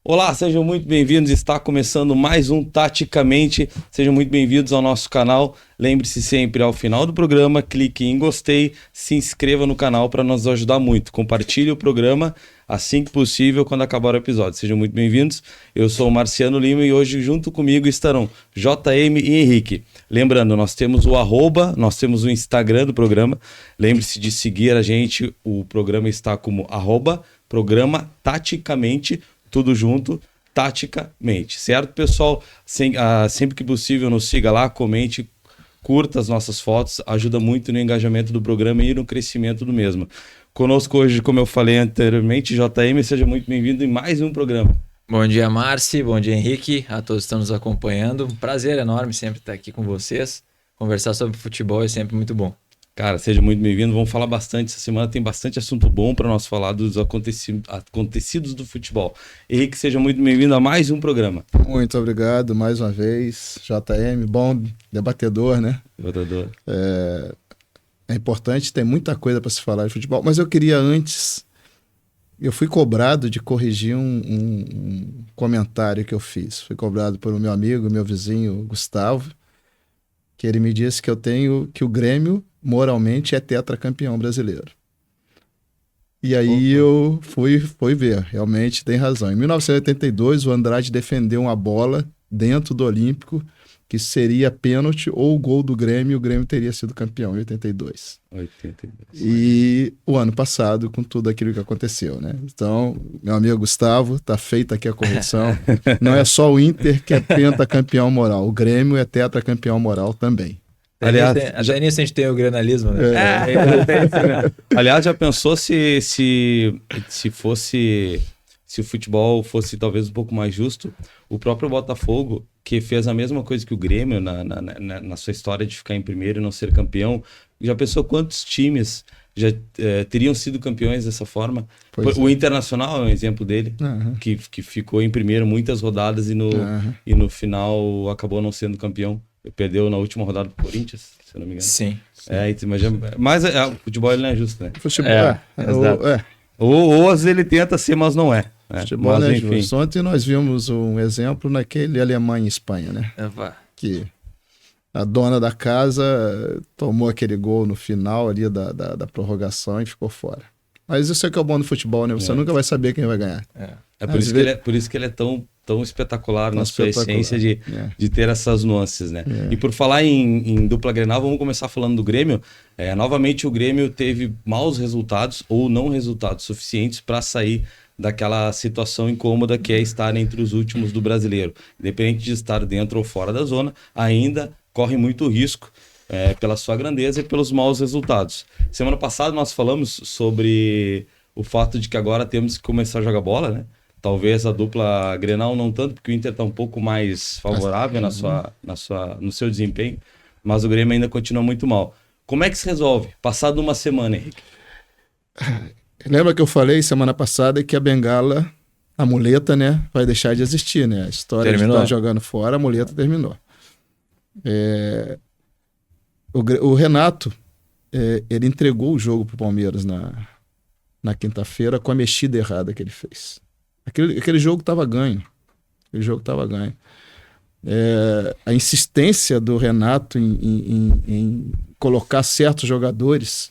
Olá, sejam muito bem-vindos. Está começando mais um Taticamente. Sejam muito bem-vindos ao nosso canal. Lembre-se sempre, ao final do programa, clique em gostei, se inscreva no canal para nos ajudar muito. Compartilhe o programa assim que possível quando acabar o episódio. Sejam muito bem-vindos. Eu sou o Marciano Lima e hoje junto comigo estarão JM e Henrique. Lembrando, nós temos o @, nós temos o Instagram do programa. Lembre-se de seguir a gente. O programa está como @programa Taticamente. Tudo junto, taticamente, certo, pessoal? Sempre que possível, nos siga lá, comente, curta as nossas fotos, ajuda muito no engajamento do programa e no crescimento do mesmo. Conosco hoje, como eu falei anteriormente, JM, seja muito bem-vindo em mais um programa. Bom dia, Marci, bom dia, Henrique, a todos que estão nos acompanhando. Um prazer enorme sempre estar aqui com vocês. Conversar sobre futebol é sempre muito bom. Cara, seja muito bem-vindo. Vamos falar bastante. Essa semana tem bastante assunto bom para nós falar dos acontecidos do futebol. Henrique, seja muito bem-vindo a mais um programa. Muito obrigado mais uma vez, JM, bom debatedor, né? Debatedor. É importante, tem muita coisa para se falar de futebol, mas eu queria antes... Eu fui cobrado de corrigir um comentário que eu fiz. Fui cobrado pelo meu amigo, meu vizinho, Gustavo, que ele me disse que o Grêmio moralmente é tetracampeão brasileiro. E aí eu fui ver, realmente tem razão. Em 1982, o Andrade defendeu uma bola dentro do Olímpico, que seria pênalti ou o gol do Grêmio, e o Grêmio teria sido campeão em 82. E o ano passado, com tudo aquilo que aconteceu, né? Então, meu amigo Gustavo, tá feita aqui a correção. Não é só o Inter que é pentacampeão moral, o Grêmio é tetracampeão moral também. Aliás, até nisso a gente tem o granalismo, né? Aliás, já pensou se o futebol fosse talvez um pouco mais justo? O próprio Botafogo, que fez a mesma coisa que o Grêmio na sua história de ficar em primeiro e não ser campeão, já pensou quantos times já teriam sido campeões dessa forma? O Internacional é um exemplo dele, que ficou em primeiro muitas rodadas e no final acabou não sendo campeão. Perdeu na última rodada do Corinthians, se eu não me engano. Sim. Mas o futebol ele não é justo, né? Futebol Ou às vezes ele tenta ser, mas não é. Futebol mas, não é enfim. justo. Ontem nós vimos um exemplo naquele Alemanha e Espanha, né? Que a dona da casa tomou aquele gol no final ali da prorrogação e ficou fora. Mas isso é que é o bom do futebol, né? Você nunca vai saber quem vai ganhar. Por isso que ele é tão espetacular na sua essência de ter essas nuances, né? E por falar em dupla Grenal, vamos começar falando do Grêmio. Novamente o Grêmio teve maus resultados ou não resultados suficientes para sair daquela situação incômoda que é estar entre os últimos do Brasileiro. Independente de estar dentro ou fora da zona, ainda corre muito risco pela sua grandeza e pelos maus resultados. Semana passada nós falamos sobre o fato de que agora temos que começar a jogar bola, né? Talvez a dupla Grenal não tanto, porque o Inter está um pouco mais favorável no seu desempenho, mas o Grêmio ainda continua muito mal. Como é que se resolve? Passado uma semana, Henrique. Lembra que eu falei semana passada que a bengala, a muleta, né, vai deixar de existir, né? A história de estar jogando fora, a muleta terminou. O Renato, ele entregou o jogo para o Palmeiras na quinta-feira com a mexida errada que ele fez. Aquele jogo estava ganho. A insistência do Renato em colocar certos jogadores,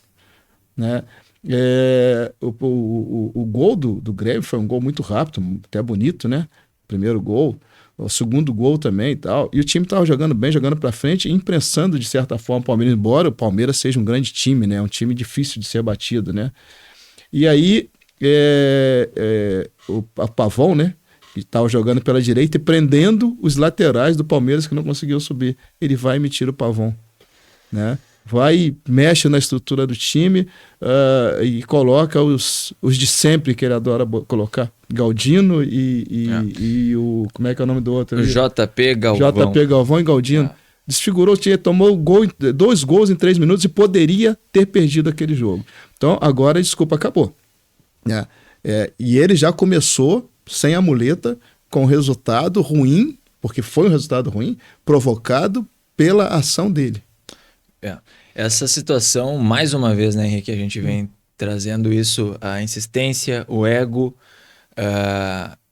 né? O gol do Grêmio foi um gol muito rápido, até bonito, né? O primeiro gol, o segundo gol também e tal. E o time estava jogando bem, jogando para frente e imprensando de certa forma o Palmeiras, embora o Palmeiras seja um grande time, né? Um time difícil de ser batido, né? E aí o Pavão, né? Que estava jogando pela direita e prendendo os laterais do Palmeiras que não conseguiu subir. Ele vai e me tira o Pavão, né? Vai e mexe na estrutura do time e coloca os de sempre que ele adora colocar. Galdino e o... Como é que é o nome do outro? O JP Galvão. JP Galvão e Galdino. Desfigurou o time, tomou dois gols em 3 minutos e poderia ter perdido aquele jogo. Então, agora a desculpa acabou. E ele já começou sem a muleta, com resultado ruim, porque foi um resultado ruim, provocado pela ação dele. Essa situação, mais uma vez, né, Henrique, a gente vem trazendo isso, a insistência, o ego,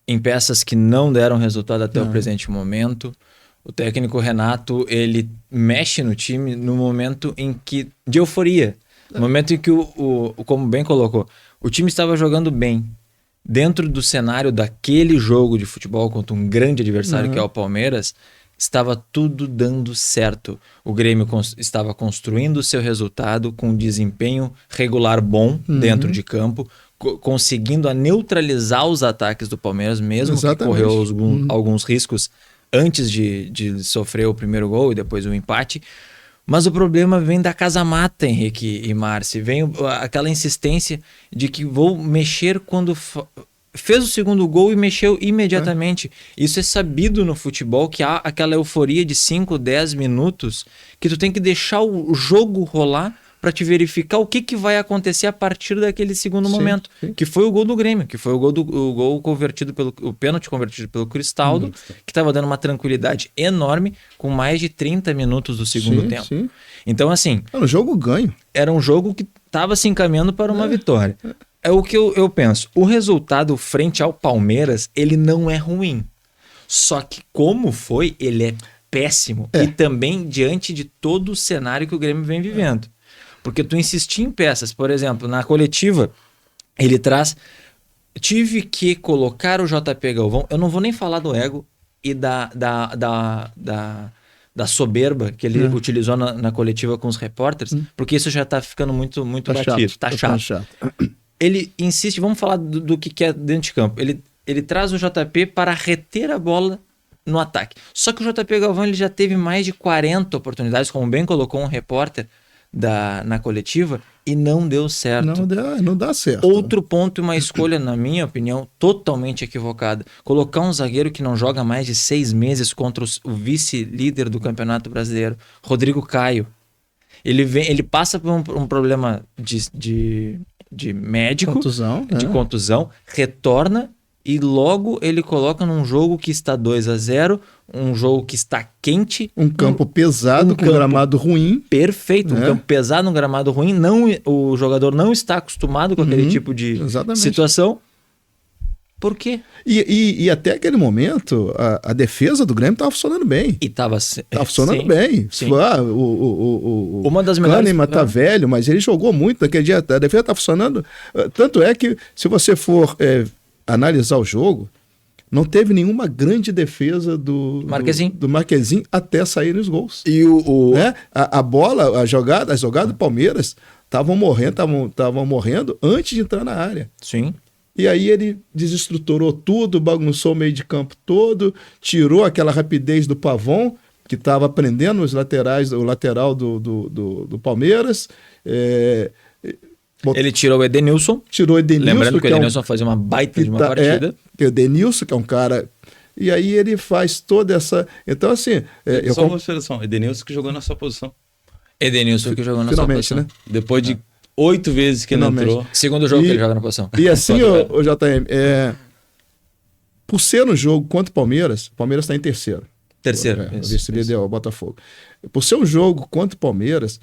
em peças que não deram resultado até o presente momento. O técnico Renato, ele mexe no time no momento de euforia. No momento em que, como bem colocou, o time estava jogando bem. Dentro do cenário daquele jogo de futebol contra um grande adversário que é o Palmeiras, estava tudo dando certo. O Grêmio estava construindo o seu resultado com um desempenho regular bom dentro de campo, conseguindo neutralizar os ataques do Palmeiras, mesmo que correu alguns riscos antes de sofrer o primeiro gol e depois o empate. Mas o problema vem da casa-mata, Henrique e Marci. Vem aquela insistência de que vou mexer quando fez o segundo gol e mexeu imediatamente. Isso é sabido no futebol, que há aquela euforia de 5, 10 minutos que tu tem que deixar o jogo rolar para te verificar o que vai acontecer a partir daquele segundo momento. Que foi o gol do Grêmio, que foi o gol convertido o pênalti convertido pelo Cristaldo, que estava dando uma tranquilidade enorme com mais de 30 minutos do segundo tempo. Sim. Então, assim... Era um jogo ganho. Era um jogo que estava se encaminhando para uma vitória. É o que eu penso. O resultado frente ao Palmeiras, ele não é ruim. Só que como foi, ele é péssimo. E também diante de todo o cenário que o Grêmio vem vivendo. Porque tu insistir em peças, por exemplo, na coletiva, ele traz... Tive que colocar o JP Galvão. Eu não vou nem falar do ego e da soberba que ele utilizou na coletiva com os repórteres, porque isso já tá ficando muito batido. Tá chato. Ele insiste, vamos falar do que é dentro de campo. Ele traz o JP para reter a bola no ataque. Só que o JP Galvão ele já teve mais de 40 oportunidades, como bem colocou um repórter na coletiva, e não deu certo. Não dá certo. Outro ponto e uma escolha, na minha opinião, totalmente equivocada. Colocar um zagueiro que não joga mais de 6 meses contra o vice-líder do Campeonato Brasileiro, Rodrigo Caio. Ele passa por um problema de médico, contusão, retorna e logo ele coloca num jogo que está 2-0, um jogo que está quente. Um campo pesado, com gramado ruim. Perfeito, um campo pesado, um gramado ruim. O jogador não está acostumado com aquele tipo de situação. Por quê? E até aquele momento, a defesa do Grêmio estava funcionando bem. E estava funcionando bem. Sim. Uma das melhores... Kahneman tá velho, mas ele jogou muito naquele dia. A defesa está funcionando. Tanto é que, se você for analisar o jogo, não teve nenhuma grande defesa do Marquezinho até sair nos gols. E a bola, as jogadas do Palmeiras estavam morrendo antes de entrar na área. Sim. E aí ele desestruturou tudo, bagunçou o meio de campo todo, tirou aquela rapidez do Pavon, que estava prendendo os laterais, o lateral do Palmeiras. Ele tirou o Edenilson. Lembrando que o Edenilson fazia uma baita de uma partida. O Edenilson, que é um cara... E aí ele faz toda essa... Então, assim... Só uma observação. Edenilson que jogou na sua posição. Edenilson que jogou na sua posição. Né? Depois de 8 vezes que ele entrou. Segundo jogo que ele joga na posição. E assim, o JM, por ser um jogo contra o Palmeiras está em terceiro. O vice-líder é o Botafogo. Por ser um jogo contra o Palmeiras,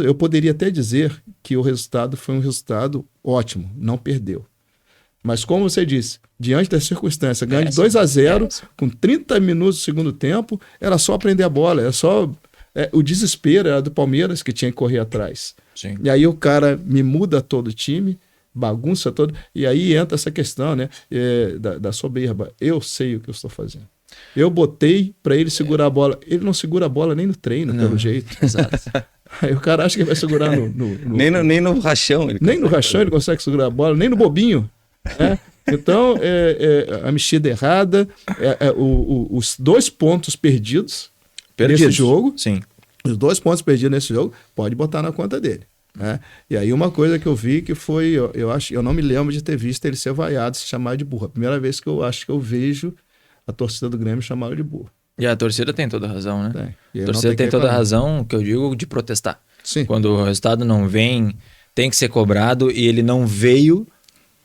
eu poderia até dizer que o resultado foi um resultado ótimo, não perdeu. Mas como você disse, diante da circunstância, ganhar de 2-0, com 30 minutos do segundo tempo, era só prender a bola, era só... o desespero era do Palmeiras que tinha que correr atrás. Sim. E aí o cara me muda todo o time, bagunça todo, e aí entra essa questão, né, da soberba. Eu sei o que eu estou fazendo. Eu botei para ele segurar a bola. Ele não segura a bola nem no treino, pelo jeito. Exato. Aí o cara acha que vai segurar nem no rachão. Nem no rachão ele consegue segurar a bola, nem no bobinho. Né? Então, a mexida errada, os 2 pontos perdidos nesse jogo. Sim. Os 2 pontos perdidos nesse jogo, pode botar na conta dele. Né? E aí uma coisa que eu vi que foi, eu não me lembro de ter visto ele ser vaiado, se chamar de burro. A primeira vez que eu acho que eu vejo a torcida do Grêmio chamar de burro. E a torcida tem toda a razão, né? Tem. A torcida tem toda a razão, que eu digo, de protestar. Sim. Quando o resultado não vem, tem que ser cobrado, e ele não veio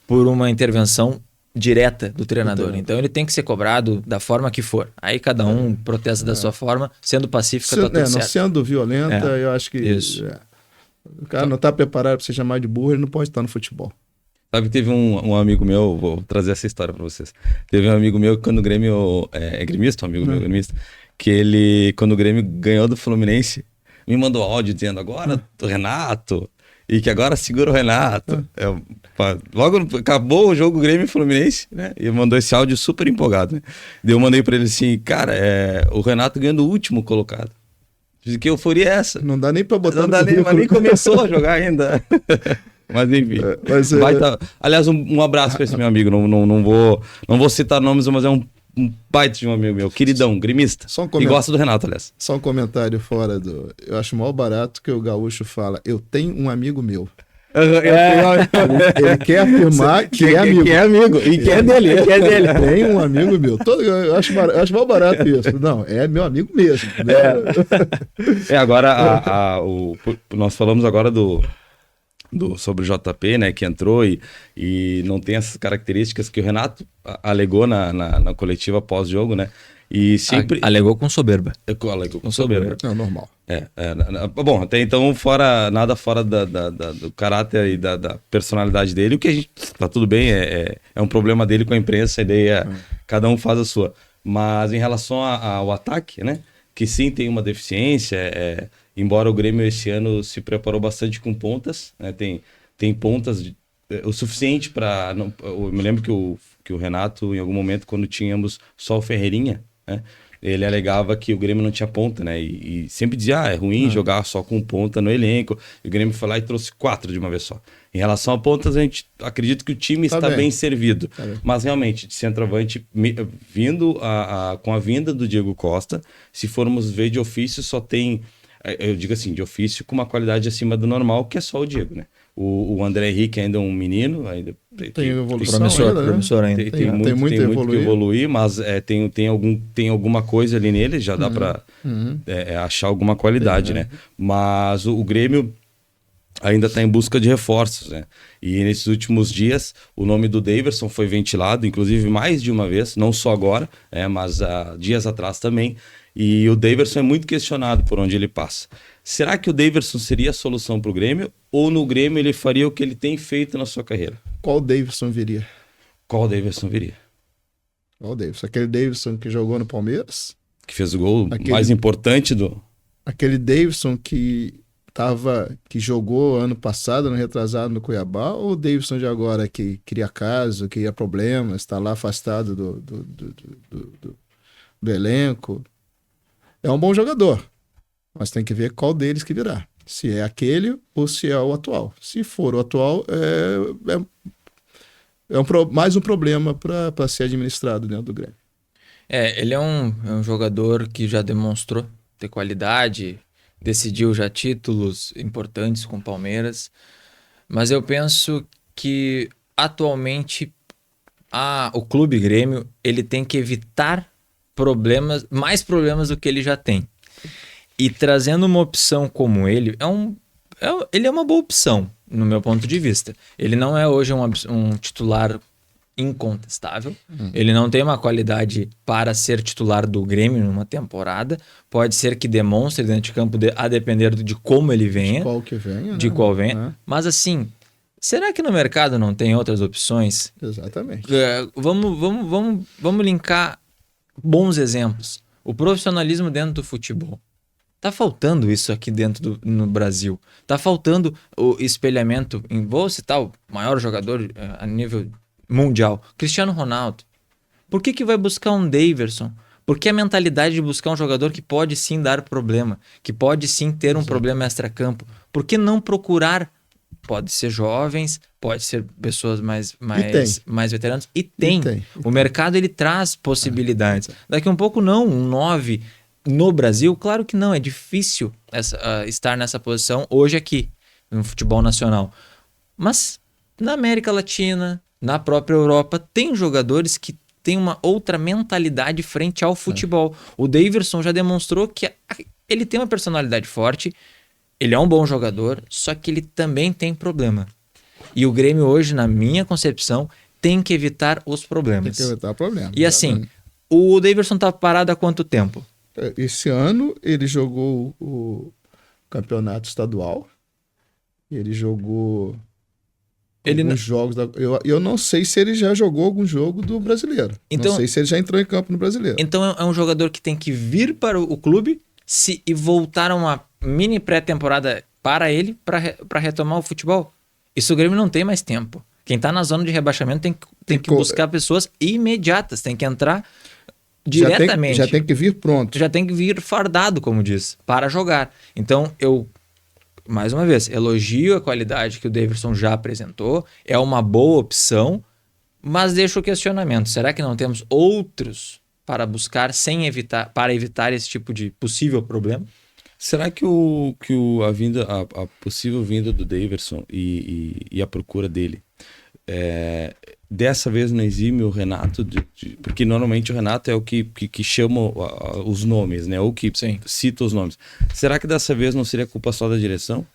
por uma intervenção direta do treinador. Então ele tem que ser cobrado da forma que for. Aí cada um protesta da sua forma, sendo pacífica, tá tudo certo. Não sendo violenta, eu acho que... Isso. O cara não está preparado para se chamar de burro, ele não pode estar no futebol. Sabe que teve um amigo meu, vou trazer essa história pra vocês. Teve um amigo meu que quando o Grêmio... É gremista, um amigo meu gremista. Que ele, quando o Grêmio ganhou do Fluminense, me mandou áudio dizendo agora do Renato... E que agora segura o Renato. Logo acabou o jogo Grêmio e Fluminense, né? E mandou esse áudio super empolgado, né? Daí eu mandei pra ele assim, cara, o Renato ganhando o último colocado. Que euforia é essa? Não dá nem pra botar Não dá nem, mas nem começou a jogar ainda. Mas enfim. Aliás, um abraço pra esse meu amigo. Não vou citar nomes, mas é um baita de um amigo meu, queridão, gremista. E gosta do Renato, aliás. Só um comentário fora do... Eu acho mal barato que o gaúcho fala, eu tenho um amigo meu. Ele quer afirmar que é amigo. Que é amigo. E que é dele. Tem um amigo meu. Eu acho mal barato isso. Não, é meu amigo mesmo. Né? Agora, nós falamos agora sobre o JP, né, que entrou e não tem essas características que o Renato alegou na coletiva pós-jogo, né? E sempre... Alegou com soberba. Alegou com soberba. É normal. Bom, até então nada fora do caráter e da personalidade dele, o que a gente... Tá tudo bem, é um problema dele com a imprensa, a ideia cada um faz a sua. Mas em relação ao ataque, né? Que sim tem uma deficiência, embora o Grêmio esse ano se preparou bastante com pontas, né? Tem pontas o suficiente para... Eu me lembro que o Renato, em algum momento, quando tínhamos só o Ferreirinha, né? Ele alegava que o Grêmio não tinha ponta, né? E sempre dizia, é ruim jogar só com ponta no elenco. E o Grêmio foi lá e trouxe 4 de uma vez só. Em relação a pontas, a gente acredita que o time está bem servido. Mas realmente, de centroavante, com a vinda do Diego Costa, se formos ver de ofício, só tem... Eu digo assim, de ofício, com uma qualidade acima do normal, que é só o Diego, né? O André Henrique ainda é um menino, ainda tem evolução promissor ainda. Tem muito que evoluir, mas tem alguma coisa ali nele, já dá para achar alguma qualidade, né? Mas o Grêmio ainda está em busca de reforços, né? E nesses últimos dias, o nome do Daverson foi ventilado, inclusive mais de uma vez, não só agora, mas dias atrás também. E o Daverson é muito questionado por onde ele passa. Será que o Daverson seria a solução para o Grêmio? Ou no Grêmio ele faria o que ele tem feito na sua carreira? Qual Daverson viria? Qual Daverson viria? Qual Daverson? Aquele Daverson que jogou no Palmeiras? Que fez o gol mais importante do... Aquele Daverson que jogou ano passado, no retrasado no Cuiabá? Ou o Daverson de agora que cria caso, que cria problemas, está lá afastado do elenco? É um bom jogador, mas tem que ver qual deles que virá. Se é aquele ou se é o atual. Se for o atual, mais um problema para ser administrado dentro do Grêmio. Ele é um jogador que já demonstrou ter qualidade, decidiu já títulos importantes com o Palmeiras, mas eu penso que atualmente o Clube Grêmio ele tem que evitar mais problemas do que ele já tem. E trazendo uma opção como ele é uma boa opção, no meu ponto de vista. Ele não é hoje um titular incontestável. Ele não tem uma qualidade para ser titular do Grêmio numa temporada. Pode ser que demonstre dentro de campo a depender de como ele venha. De qual venha. Mas assim, será que no mercado não tem outras opções? Exatamente. Vamos linkar bons exemplos. O profissionalismo dentro do futebol. Tá faltando isso aqui no Brasil. Tá faltando o espelhamento. Vou citar o maior jogador a nível mundial, Cristiano Ronaldo. Por que vai buscar um Daverson? Porque a mentalidade de buscar um jogador que pode sim dar problema, que pode sim ter um problema extracampo. Por que não procurar? Pode ser jovens, pode ser pessoas mais veteranos. E tem. O mercado ele traz possibilidades. Daqui um pouco um 9 no Brasil, claro que não. É difícil estar nessa posição hoje aqui, no futebol nacional. Mas na América Latina, na própria Europa, tem jogadores que têm uma outra mentalidade frente ao futebol. O Daverson já demonstrou que ele tem uma personalidade forte. Ele é um bom jogador, só que ele também tem problema. E o Grêmio hoje, na minha concepção, tem que evitar os problemas. Tem que evitar problemas. E assim, o Daverson tá parado há quanto tempo? Esse ano ele jogou o campeonato estadual. Ele jogou alguns jogos. Eu não sei se ele já jogou algum jogo do Brasileiro. Então, não sei se ele já entrou em campo no Brasileiro. Então é um jogador que tem que vir para o clube e voltar a uma mini pré-temporada para ele, para retomar o futebol. Isso o Grêmio não tem mais tempo. Quem está na zona de rebaixamento tem que buscar pessoas imediatas, tem que entrar diretamente. Já tem que vir pronto. Já tem que vir fardado, como diz, para jogar. Então, mais uma vez, elogio a qualidade que o Daverson já apresentou, é uma boa opção, mas deixo o questionamento. Será que não temos outros para buscar para evitar esse tipo de possível problema? Será que a possível vinda do Daverson e a procura dele dessa vez não exime o Renato, porque normalmente o Renato é o que chama os nomes, né? Ou que cita os nomes. Será que dessa vez não seria culpa só da direção?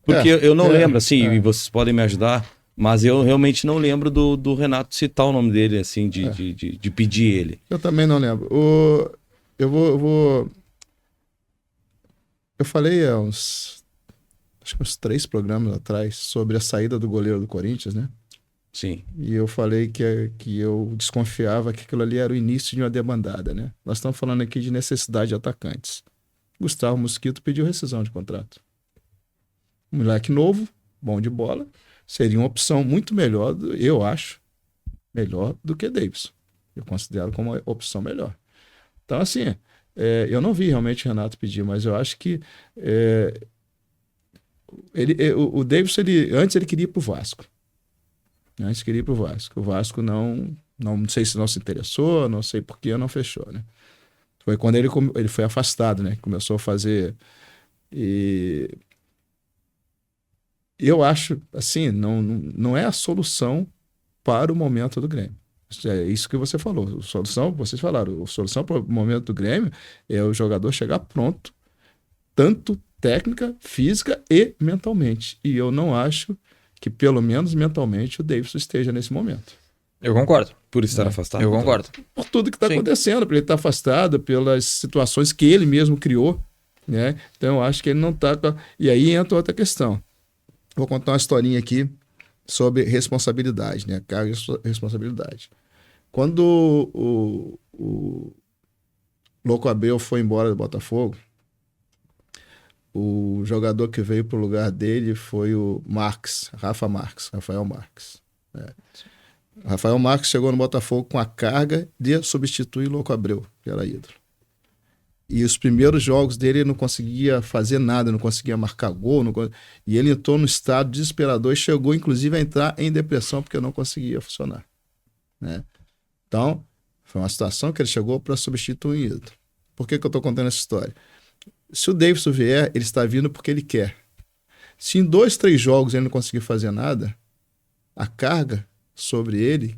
Porque eu não lembro, assim, e vocês podem me ajudar, mas eu realmente não lembro do Renato citar o nome dele, assim, de pedir ele. Eu também não lembro. Eu falei acho que uns 3 programas atrás sobre a saída do goleiro do Corinthians, né? Sim. E eu falei que eu desconfiava que aquilo ali era o início de uma debandada, né? Nós estamos falando aqui de necessidade de atacantes. Gustavo Mosquito pediu rescisão de contrato. Um moleque novo, bom de bola, seria uma opção muito melhor, eu acho, melhor do que Davidson. Eu considero como uma opção melhor. Então, assim, eu não vi realmente o Renato pedir, mas eu acho que o Davidson, antes ele queria ir para o Vasco. Antes queria ir para o Vasco. O Vasco não sei se não se interessou, não sei por que não fechou, né? Foi quando ele foi afastado, né? Começou a fazer... E eu acho, assim, não é a solução para o momento do Grêmio. É isso que você falou. Vocês falaram, a solução para o momento do Grêmio é o jogador chegar pronto, tanto técnica, física e mentalmente. E eu não acho que, pelo menos mentalmente, o Davidson esteja nesse momento. Eu concordo. Por estar afastado? Eu concordo. Por tudo que está acontecendo, por ele estar afastado, pelas situações que ele mesmo criou, né? Então eu acho que ele não está... E aí entra outra questão. Vou contar uma historinha aqui sobre responsabilidade, né? Carga e responsabilidade. Quando o Louco Abreu foi embora do Botafogo, o jogador que veio para o lugar dele foi o Rafael Marques. Né? Rafael Marques chegou no Botafogo com a carga de substituir Louco Abreu, que era ídolo. E os primeiros jogos dele ele não conseguia fazer nada, não conseguia marcar gol, e ele entrou no estado desesperador e chegou inclusive a entrar em depressão porque não conseguia funcionar. Né? Então, foi uma situação que ele chegou para substituir o ídolo. Por que eu estou contando essa história? Se o Davidson vier, ele está vindo porque ele quer. Se em 2, 3 jogos ele não conseguir fazer nada, a carga sobre ele,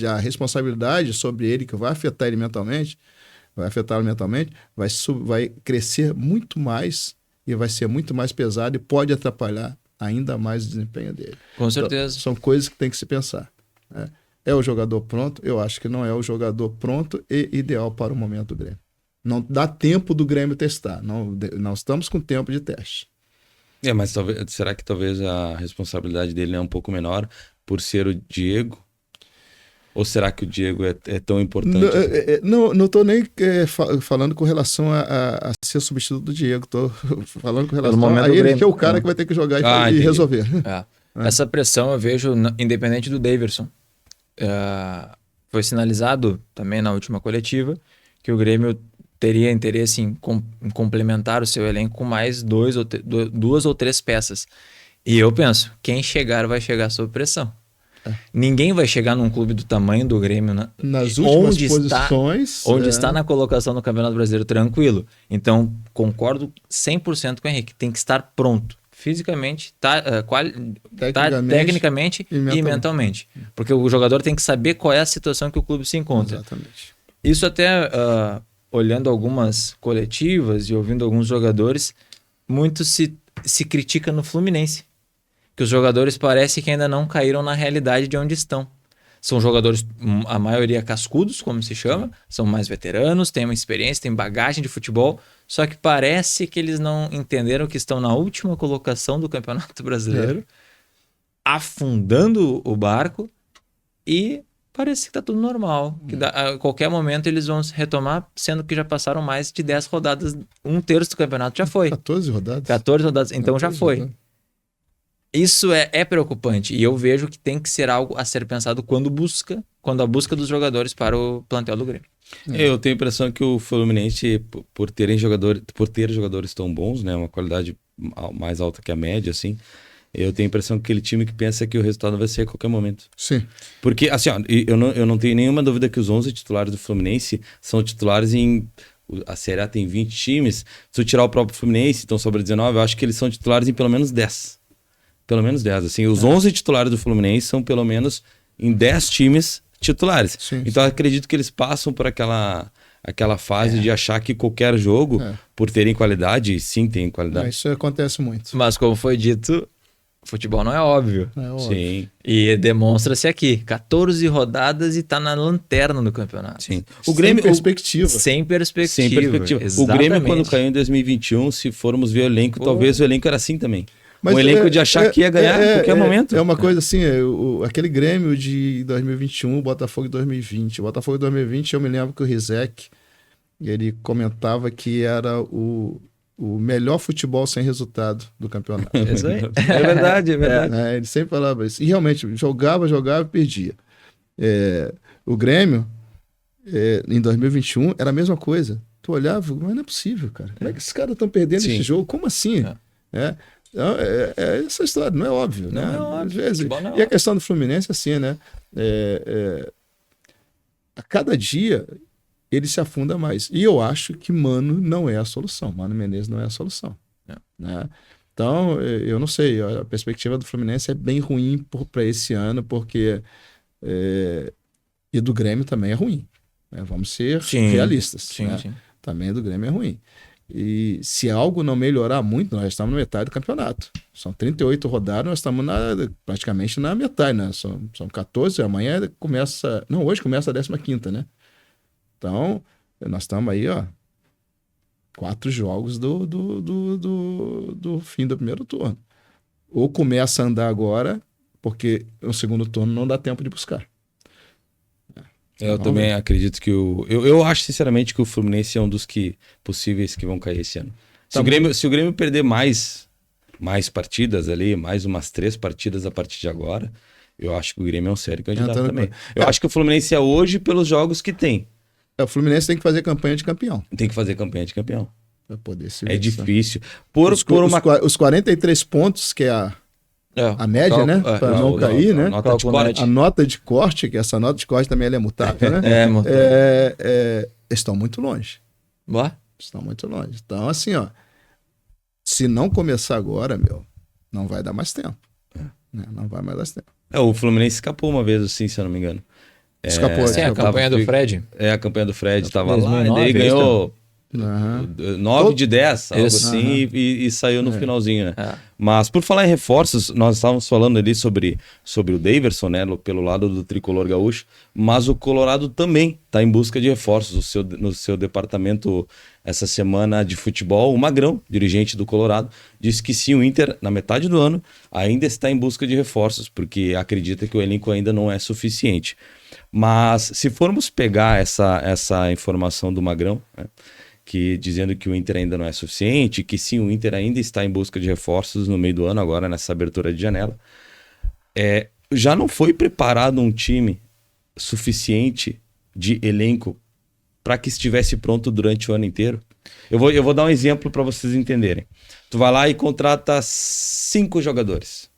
a responsabilidade sobre ele, que vai afetar ele mentalmente, vai crescer muito mais e vai ser muito mais pesado e pode atrapalhar ainda mais o desempenho dele. Com certeza. Então, são coisas que tem que se pensar. Né? É o jogador pronto? Eu acho que não é o jogador pronto e ideal para o momento do Grêmio. Não dá tempo do Grêmio testar. Não estamos com tempo de teste. Mas será que talvez a responsabilidade dele é um pouco menor por ser o Diego? Ou será que o Diego é tão importante? Não estou nem falando com relação a ser substituto do Diego. Estou falando com relação a ele, que é o cara que vai ter que jogar e resolver. Essa pressão eu vejo, independente do Daverson. Foi sinalizado também na última coletiva que o Grêmio teria interesse em complementar o seu elenco com mais 2 ou 3 peças. E eu penso, quem chegar vai chegar sob pressão. Ninguém vai chegar num clube do tamanho do Grêmio nas últimas posições. Onde está na colocação no Campeonato Brasileiro tranquilo. Então, concordo 100% com o Henrique. Tem que estar pronto. Fisicamente, tecnicamente e mentalmente. Porque o jogador tem que saber qual é a situação que o clube se encontra. Exatamente. Isso até, olhando algumas coletivas e ouvindo alguns jogadores, muito se critica no Fluminense. Que os jogadores parece que ainda não caíram na realidade de onde estão. São jogadores, a maioria cascudos, como se chama, são mais veteranos, têm uma experiência, têm bagagem de futebol, só que parece que eles não entenderam que estão na última colocação do Campeonato Brasileiro afundando o barco e parece que tá tudo normal. Que a qualquer momento eles vão se retomar, sendo que já passaram mais de 10 rodadas, 1/3 do campeonato já foi. 14 rodadas. 14 rodadas, então 14 já foi. rodadas. Isso é preocupante e eu vejo que tem que ser algo a ser pensado quando a busca dos jogadores para o plantel do Grêmio. Eu tenho a impressão que o Fluminense, por ter jogadores tão bons, né, uma qualidade mais alta que a média, assim, eu tenho a impressão que aquele time que pensa que o resultado vai ser a qualquer momento. Sim. Porque, assim, ó, eu não tenho nenhuma dúvida que os 11 titulares do Fluminense são titulares em... A Série A tem 20 times. Se eu tirar o próprio Fluminense, então sobra 19, eu acho que eles são titulares em pelo menos 10. Pelo menos 10, assim. Os 11 titulares do Fluminense são pelo menos em 10 times titulares. Sim, então eu acredito que eles passam por aquela fase de achar que qualquer jogo, por terem qualidade, sim, tem qualidade. Isso acontece muito. Mas como foi dito, futebol não é óbvio. É óbvio. Sim. E demonstra-se aqui, 14 rodadas e tá na lanterna do campeonato. Sim. O Grêmio, perspectiva. Sem perspectiva. Sem perspectiva. O Exatamente. Grêmio, quando caiu em 2021, se formos ver o elenco, talvez o elenco era assim também. Mas um elenco de achar que ia ganhar a qualquer momento. É uma coisa assim, aquele Grêmio de 2021, o Botafogo de 2020. O Botafogo de 2020, eu me lembro que o Rizek, ele comentava que era o melhor futebol sem resultado do campeonato. Isso aí. É verdade, é verdade. Ele sempre falava isso. E realmente, jogava e perdia. O Grêmio, em 2021, era a mesma coisa. Tu olhava, mas não é possível, cara. Como é que esses caras estão perdendo esse jogo? Como assim? Então, essa história, não é óbvio, não né? é óbvio. Às vezes. Futebol não é E a óbvio. questão do Fluminense, assim, né? A cada dia ele se afunda mais. E eu acho que Mano não é a solução. Mano Menezes não é a solução. Né? Então, eu não sei. A perspectiva do Fluminense é bem ruim para esse ano, porque. E do Grêmio também é ruim. Né? Vamos ser realistas. Sim, né? sim. Também do Grêmio é ruim. E se algo não melhorar muito, nós estamos na metade do campeonato. São 38 rodadas, nós estamos praticamente na metade, né? São 14, amanhã começa... Não, hoje começa a 15ª, né? Então, nós estamos aí, 4 jogos do fim do primeiro turno. Ou começa a andar agora, porque no segundo turno não dá tempo de buscar. Eu também acredito que eu acho sinceramente que o Fluminense é um dos possíveis que vão cair esse ano. Se o Grêmio perder mais partidas ali, mais umas 3 partidas a partir de agora, eu acho que o Grêmio é um sério candidato também. Eu acho que o Fluminense é hoje pelos jogos que tem. O Fluminense tem que fazer campanha de campeão. Tem que fazer campanha de campeão. Pra poder se É difícil. Os 43 pontos, que é a média, né? Para não cair, né? A nota de corte, que essa nota de corte também ela é mutável, né? Estão muito longe. Estão muito longe. Então, assim, se não começar agora, não vai dar mais tempo. Né? Não vai mais dar tempo. O Fluminense escapou uma vez, assim, se eu não me engano. Escapou. Sim, a campanha do Fred. A campanha do Fred estava lá, 2009, e daí ganhou 9 de 10, algo Isso. assim, e saiu no finalzinho, né? Mas por falar em reforços, nós estávamos falando ali sobre o Daverson, né, pelo lado do tricolor gaúcho, mas o Colorado também está em busca de reforços. No seu departamento essa semana de futebol, o Magrão, dirigente do Colorado, disse que sim, o Inter, na metade do ano, ainda está em busca de reforços, porque acredita que o elenco ainda não é suficiente. Mas se formos pegar essa informação do Magrão, né, dizendo que o Inter ainda não é suficiente, que sim, o Inter ainda está em busca de reforços no meio do ano, agora nessa abertura de janela, já não foi preparado um time suficiente de elenco para que estivesse pronto durante o ano inteiro? Eu vou dar um exemplo para vocês entenderem. Tu vai lá e contrata 5 jogadores,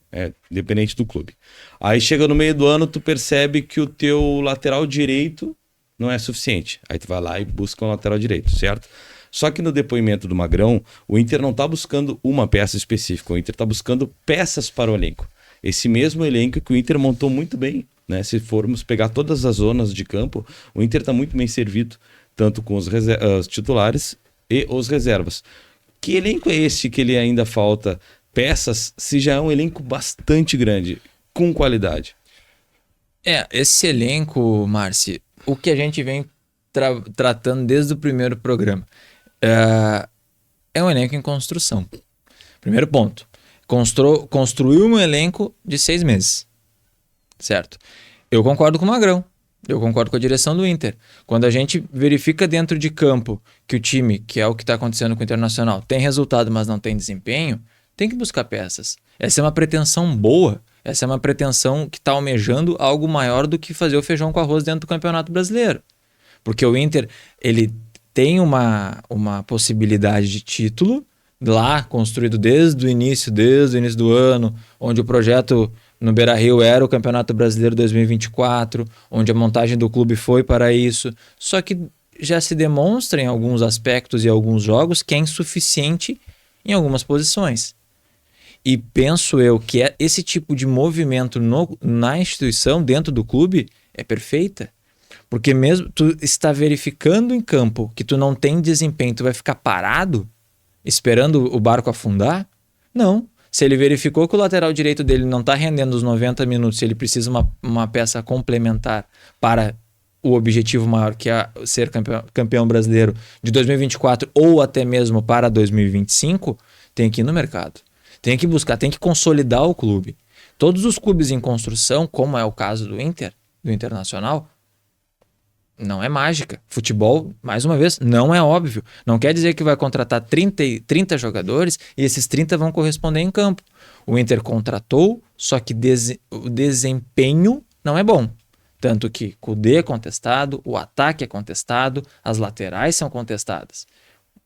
independente do clube. Aí chega no meio do ano, tu percebe que o teu lateral direito não é suficiente. Aí tu vai lá e busca um lateral direito, certo? Só que no depoimento do Magrão, o Inter não está buscando uma peça específica, o Inter está buscando peças para o elenco. Esse mesmo elenco que o Inter montou muito bem, né? Se formos pegar todas as zonas de campo, o Inter está muito bem servido, tanto com os titulares e os reservas. Que elenco é esse que ele ainda falta peças, se já é um elenco bastante grande, com qualidade? Esse elenco, Márcio, o que a gente vem tratando desde o primeiro programa, é um elenco em construção. Primeiro ponto. construiu um elenco de 6 meses. Certo? Eu concordo com o Magrão. Eu concordo com a direção do Inter. Quando a gente verifica dentro de campo que o time, que é o que está acontecendo com o Internacional, tem resultado, mas não tem desempenho, tem que buscar peças. Essa é uma pretensão boa. Essa é uma pretensão que está almejando algo maior do que fazer o feijão com arroz dentro do Campeonato Brasileiro. Porque o Inter, ele tem uma possibilidade de título lá, construído desde o início do ano, onde o projeto no Beira-Rio era o Campeonato Brasileiro 2024, onde a montagem do clube foi para isso. Só que já se demonstra em alguns aspectos e alguns jogos que é insuficiente em algumas posições. E penso eu que esse tipo de movimento na instituição, dentro do clube, é perfeita. Porque mesmo tu está verificando em campo que tu não tem desempenho, tu vai ficar parado esperando o barco afundar? Não. Se ele verificou que o lateral direito dele não está rendendo os 90 minutos, se ele precisa uma peça complementar para o objetivo maior, que é ser campeão brasileiro de 2024 ou até mesmo para 2025, tem que ir no mercado. Tem que buscar, tem que consolidar o clube. Todos os clubes em construção, como é o caso do Inter, do Internacional, não é mágica. Futebol, mais uma vez, não é óbvio. Não quer dizer que vai contratar 30 jogadores e esses 30 vão corresponder em campo. O Inter contratou, só que o desempenho não é bom. Tanto que o Kudê é contestado, o ataque é contestado, as laterais são contestadas.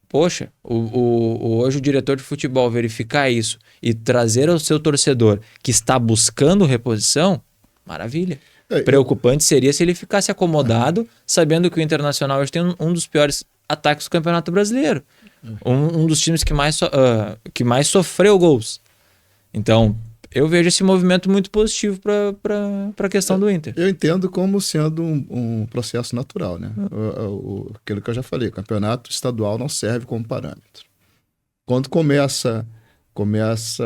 Poxa, hoje o diretor de futebol verificar isso e trazer ao seu torcedor que está buscando reposição, maravilha. Preocupante seria se ele ficasse acomodado, sabendo que o Internacional hoje tem um dos piores ataques do Campeonato Brasileiro. Um dos times que mais sofreu gols. Então, eu vejo esse movimento muito positivo para a questão do Inter. Eu entendo como sendo um processo natural, né? Aquilo que eu já falei, o campeonato estadual não serve como parâmetro. Quando começa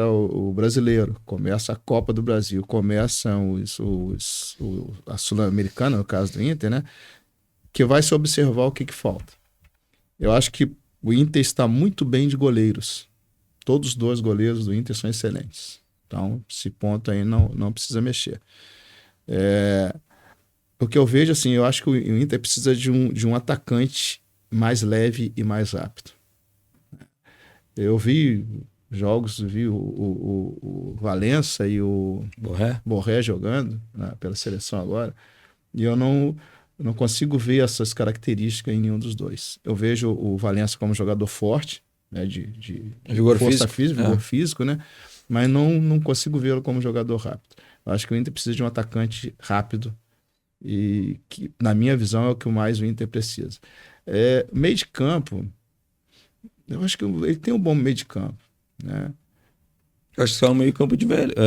o brasileiro, começa a Copa do Brasil, começam a Sul-Americana, no caso do Inter, né? Que vai se observar o que falta. Eu acho que o Inter está muito bem de goleiros. Todos os 2 goleiros do Inter são excelentes. Então, esse ponto aí não precisa mexer. O que eu vejo, assim, eu acho que o Inter precisa de um atacante mais leve e mais rápido. Eu vi jogos, vi o Valença e o Borré jogando, né, pela seleção agora, e eu não consigo ver essas características em nenhum dos dois. Eu vejo o Valença como jogador forte, né, de vigor força físico. física, vigor físico, né, mas não consigo vê-lo como jogador rápido. Eu acho que o Inter precisa de um atacante rápido e que, na minha visão, é o que mais o Inter precisa. Meio de campo, eu acho que ele tem um bom meio de campo, né? Eu acho que só é um meio campo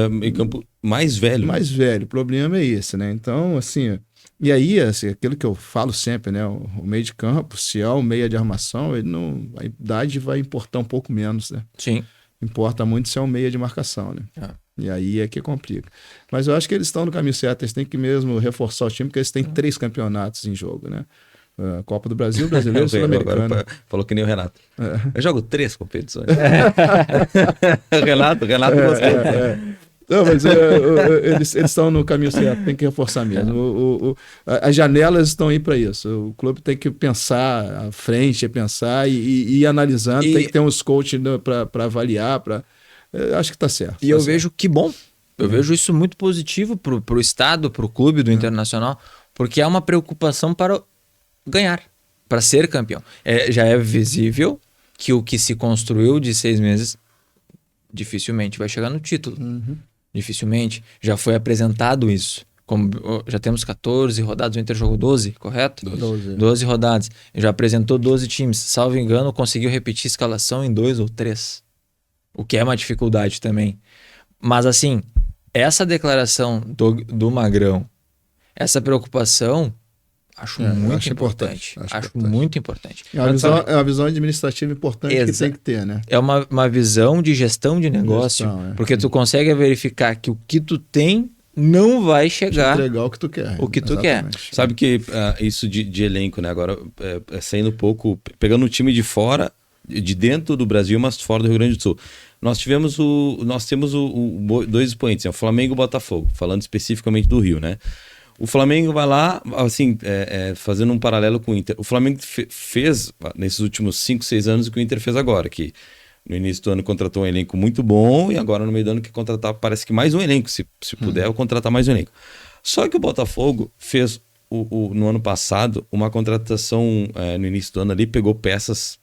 meio campo mais velho. Mais velho, o problema é esse, né? Então, assim, e aí, assim, aquilo que eu falo sempre, né? O meio de campo, se é o meia de armação, a idade vai importar um pouco menos, né? Sim. Importa muito se é um meia de marcação, né? E aí é que complica. Mas eu acho que eles estão no caminho certo, eles têm que mesmo reforçar o time, porque eles têm 3 campeonatos em jogo, né? Copa do Brasil, Brasileiro e Sul-Americano. Falou que nem o Renato. Eu jogo 3 competições. Renato gostei. Não, mas eles estão no caminho certo, tem que reforçar mesmo. As janelas estão aí para isso. O clube tem que pensar à frente, pensar e ir analisando. Tem que ter uns coaches para avaliar. Acho que está certo. E eu vejo que bom. Eu vejo isso muito positivo para o Estado, para o clube do Internacional, porque há uma preocupação para ganhar, para ser campeão. Já é visível que o que se construiu de 6 meses dificilmente vai chegar no título. Dificilmente. Já foi apresentado isso. Como já temos 14 rodadas, o Inter jogou 12, correto? 12 rodadas. Já apresentou 12 times. Salvo engano, conseguiu repetir a escalação em 2 ou 3. O que é uma dificuldade também. Mas assim, essa declaração do Magrão, essa preocupação, acho muito importante. Acho muito importante. É uma visão administrativa importante que tem que ter, né? É uma visão de gestão de negócio, porque tu consegue verificar que o que tu tem não vai chegar... Entregar o que tu quer. O que tu quer. Sabe que isso de elenco, né? Agora, saindo um pouco, pegando um time de fora, de dentro do Brasil, mas fora do Rio Grande do Sul. Nós temos dois expoentes, o Flamengo e o Botafogo, falando especificamente do Rio, né? O Flamengo vai lá, assim, fazendo um paralelo com o Inter. O Flamengo fez, nesses últimos 5, 6 anos, o que o Inter fez agora, que no início do ano contratou um elenco muito bom e agora no meio do ano quer contratar, parece que mais um elenco, se puder, contratar mais um elenco. Só que o Botafogo fez, no ano passado, uma contratação no início do ano ali, pegou peças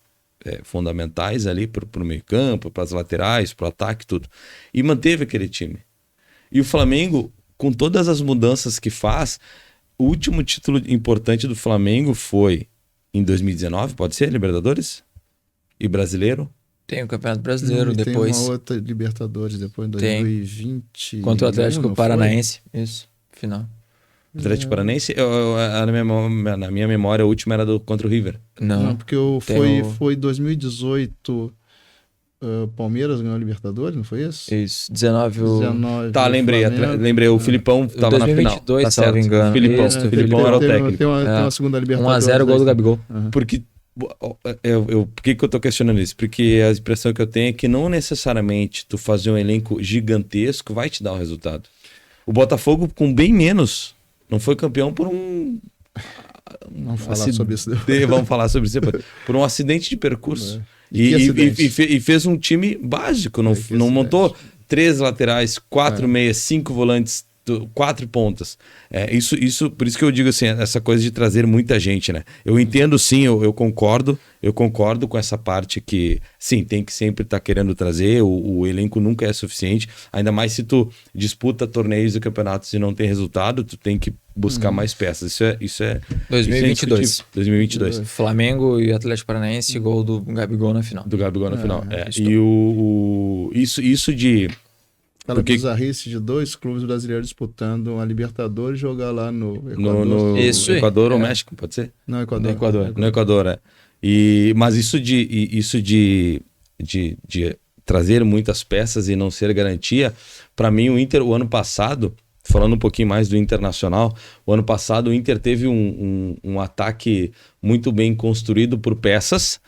fundamentais ali para o meio campo, para as laterais, para o ataque, tudo. E manteve aquele time. E o Flamengo, com todas as mudanças que faz, o último título importante do Flamengo foi em 2019, pode ser? Libertadores? E Brasileiro? Tem o Campeonato Brasileiro depois. Tem uma outra Libertadores depois, em 2020. Contra o Atlético Paranaense, isso, final. Atlético Paranaense? Na minha memória, a última era contra o River. Não, porque foi 2018... Palmeiras ganhou a Libertadores, não foi isso? Isso, 19. Tá, lembrei, o Filipão tava na final. 2022, se não me engano. Filipão era o técnico. Tem uma segunda Libertadores. 1-0 gol do Gabigol. Porque por que eu tô questionando isso? Porque a impressão que eu tenho é que não necessariamente tu fazer um elenco gigantesco vai te dar o resultado. O Botafogo, com bem menos, não foi campeão por um... Vamos falar sobre isso depois. Vamos falar sobre isso depois. Por um acidente de percurso. E fez um time básico, não montou 3 laterais, 4 meias, 5 volantes, 4 pontas. Isso, por isso que eu digo assim, essa coisa de trazer muita gente, né? Eu entendo sim, eu concordo com essa parte que, sim, tem que sempre estar querendo trazer, o elenco nunca é suficiente, ainda mais se tu disputa torneios e campeonatos e não tem resultado, tu tem que buscar mais peças. Isso é 2022. 2022. Flamengo e Atlético Paranaense, gol do Gabigol na final. Do Gabigol na final. E isso de... Aquela bizarrice de 2 clubes brasileiros disputando a Libertadores e jogar lá no Equador. No Equador ou México, pode ser? Não, Equador. No Equador, Mas isso de trazer muitas peças e não ser garantia, para mim o Inter, o ano passado, falando um pouquinho mais do Internacional, o ano passado o Inter teve um ataque muito bem construído por peças,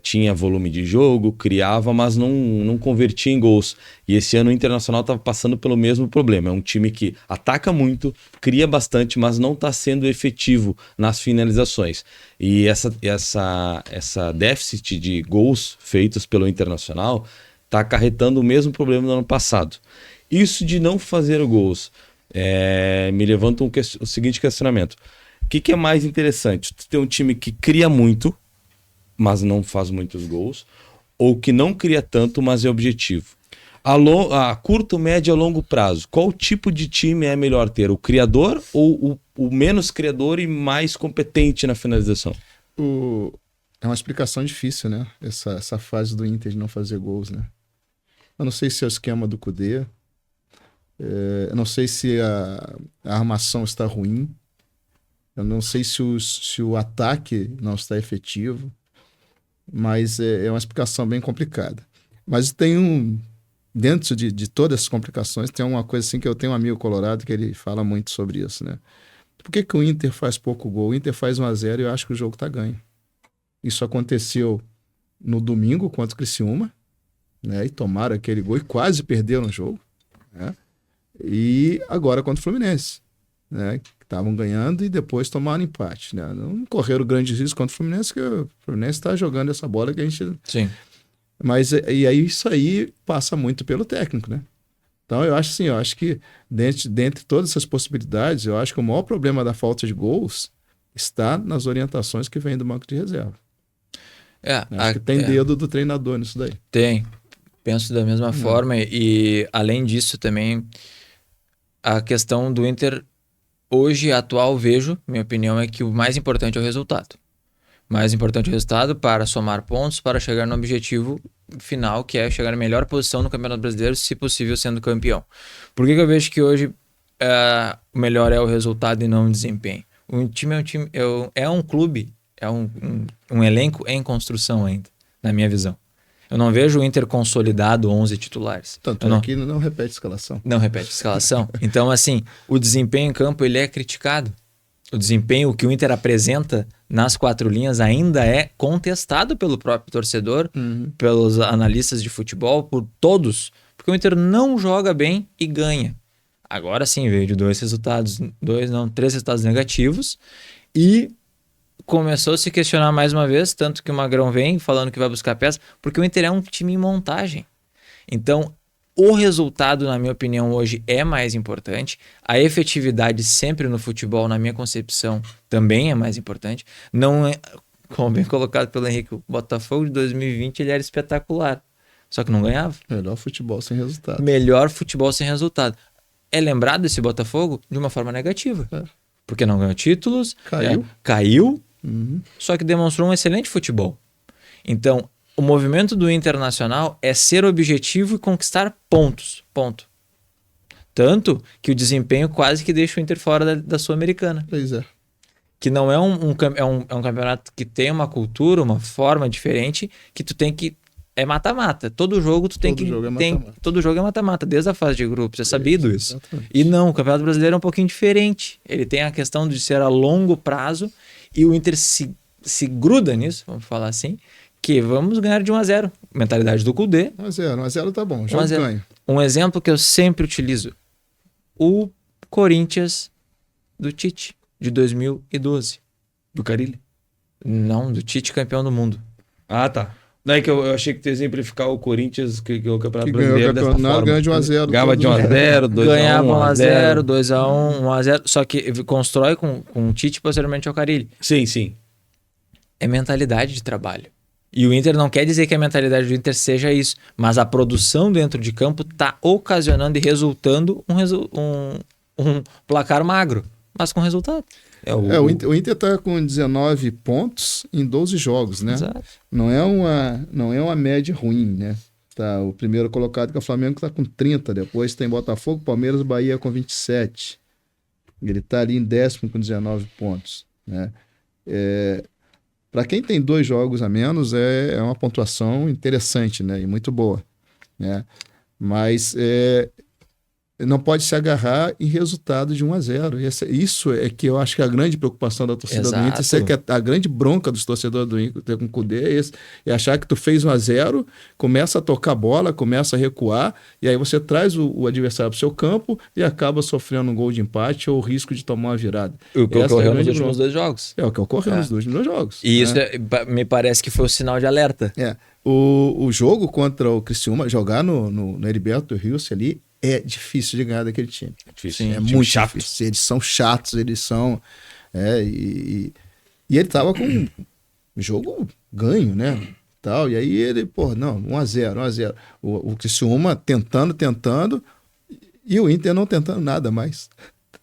tinha volume de jogo, criava, mas não convertia em gols. E esse ano o Internacional estava passando pelo mesmo problema. É um time que ataca muito, cria bastante, mas não está sendo efetivo nas finalizações. E essa déficit de gols feitos pelo Internacional está acarretando o mesmo problema do ano passado. Isso de não fazer gols me levanta o seguinte questionamento. O que é mais interessante? Tu ter um time que cria muito, mas não faz muitos gols, ou que não cria tanto, mas é objetivo. A curto, médio e longo prazo, qual tipo de time é melhor ter? O criador ou o menos criador e mais competente na finalização? É uma explicação difícil, né? Essa fase do Inter de não fazer gols, né? Eu não sei se é o esquema do Kudê, eu não sei se a armação está ruim, eu não sei se o ataque não está efetivo, mas é uma explicação bem complicada. Mas dentro de todas essas complicações, tem uma coisa assim que eu tenho um amigo colorado que ele fala muito sobre isso, né? Por que o Inter faz pouco gol? O Inter faz 1-0 e eu acho que o jogo tá ganho. Isso aconteceu no domingo contra o Criciúma, né? E tomaram aquele gol e quase perderam o jogo, né? E agora contra o Fluminense, né? Estavam ganhando e depois tomaram empate, né? Não correram grandes riscos contra o Fluminense, porque o Fluminense está jogando essa bola que a gente... Sim. Mas e aí isso aí passa muito pelo técnico, né? Então eu acho que dentre todas essas possibilidades, eu acho que o maior problema da falta de gols está nas orientações que vêm do banco de reserva. Acho que tem dedo do treinador nisso daí. Tem. Penso da mesma forma e além disso também a questão do Inter hoje, atual, minha opinião é que o mais importante é o resultado. Mais importante é o resultado para somar pontos, para chegar no objetivo final, que é chegar na melhor posição no Campeonato Brasileiro, se possível sendo campeão. Por que eu vejo que hoje o melhor é o resultado e não o desempenho? O time é um clube, é um elenco em construção ainda, na minha visão. Eu não vejo o Inter consolidado 11 titulares. Tanto que não repete escalação. Não repete escalação. Então, assim, o desempenho em campo ele é criticado. O desempenho que o Inter apresenta nas 4 linhas ainda é contestado pelo próprio torcedor, pelos analistas de futebol, por todos, porque o Inter não joga bem e ganha. Agora sim, veio de 3 resultados negativos e começou a se questionar mais uma vez, tanto que o Magrão vem falando que vai buscar peça, porque o Inter é um time em montagem. Então, o resultado, na minha opinião, hoje é mais importante. A efetividade sempre no futebol, na minha concepção, também é mais importante. Não é, como bem colocado pelo Henrique, o Botafogo de 2020 ele era espetacular, só que não ganhava. Melhor futebol sem resultado. Melhor futebol sem resultado. É lembrado esse Botafogo de uma forma negativa. Porque não ganhou títulos, caiu, só que demonstrou um excelente futebol. Então, o movimento do Internacional é ser objetivo e conquistar pontos. Ponto. Tanto que o desempenho quase que deixa o Inter fora da Sul-Americana. Pois é. Que não é um campeonato que tem uma cultura, uma forma diferente, que tu tem que... É mata-mata. Todo jogo tu tem que... Todo jogo é mata-mata, desde a fase de grupos. É sabido isso. Exatamente. E não, o Campeonato Brasileiro é um pouquinho diferente. Ele tem a questão de ser a longo prazo e o Inter se gruda nisso, vamos falar assim, que vamos ganhar de 1-0. Mentalidade do Kudê. 1-0 tá bom, jogo 1-0. ganho. Um exemplo que eu sempre utilizo. O Corinthians do Tite, de 2012. Do Carille? Não, do Tite campeão do mundo. Ah, tá. Daí que eu achei que tu ia exemplificar o Corinthians, que o Campeonato Que ganhou o Brasileiro dessa campeonato, forma. ganhou de 1-0. Ganhava de 1-0, 2-1, Ganhava 1-0, 1-0. 2-1, 1-0. Só que constrói com o Tite posteriormente ao Carille. Sim, sim. É mentalidade de trabalho. E o Inter não quer dizer que a mentalidade do Inter seja isso, mas a produção dentro de campo está ocasionando e resultando um placar magro, mas com resultado. O Inter está com 19 pontos em 12 jogos, né? Exato. Não é uma média ruim, né? Tá, o primeiro colocado que é o Flamengo está com 30, depois tem Botafogo, Palmeiras e Bahia com 27. Ele está ali em 10º com 19 pontos, né? Para quem tem 2 jogos a menos, é uma pontuação interessante, né? E muito boa, né? Mas não pode se agarrar em resultado de 1-0. Isso é que eu acho que é a grande preocupação da torcida do Inter. Isso é que a grande bronca dos torcedores do Inter com o Kudê é esse. É achar que tu fez 1-0, começa a tocar bola, começa a recuar, e aí você traz o adversário para o seu campo e acaba sofrendo um gol de empate ou o risco de tomar uma virada. O que ocorreu nos últimos 2 jogos. É o que ocorreu nos últimos 2 jogos. E isso me parece que foi o sinal de alerta. O jogo contra o Criciúma, jogar no Heriberto Rios ali, é difícil de ganhar daquele time. Difícil. É muito chato. Difícil. Eles são chatos, eles são... E ele tava com um jogo ganho, né? Tal, e aí ele, 1-0. O Criciúma tentando, e o Inter não tentando nada mais.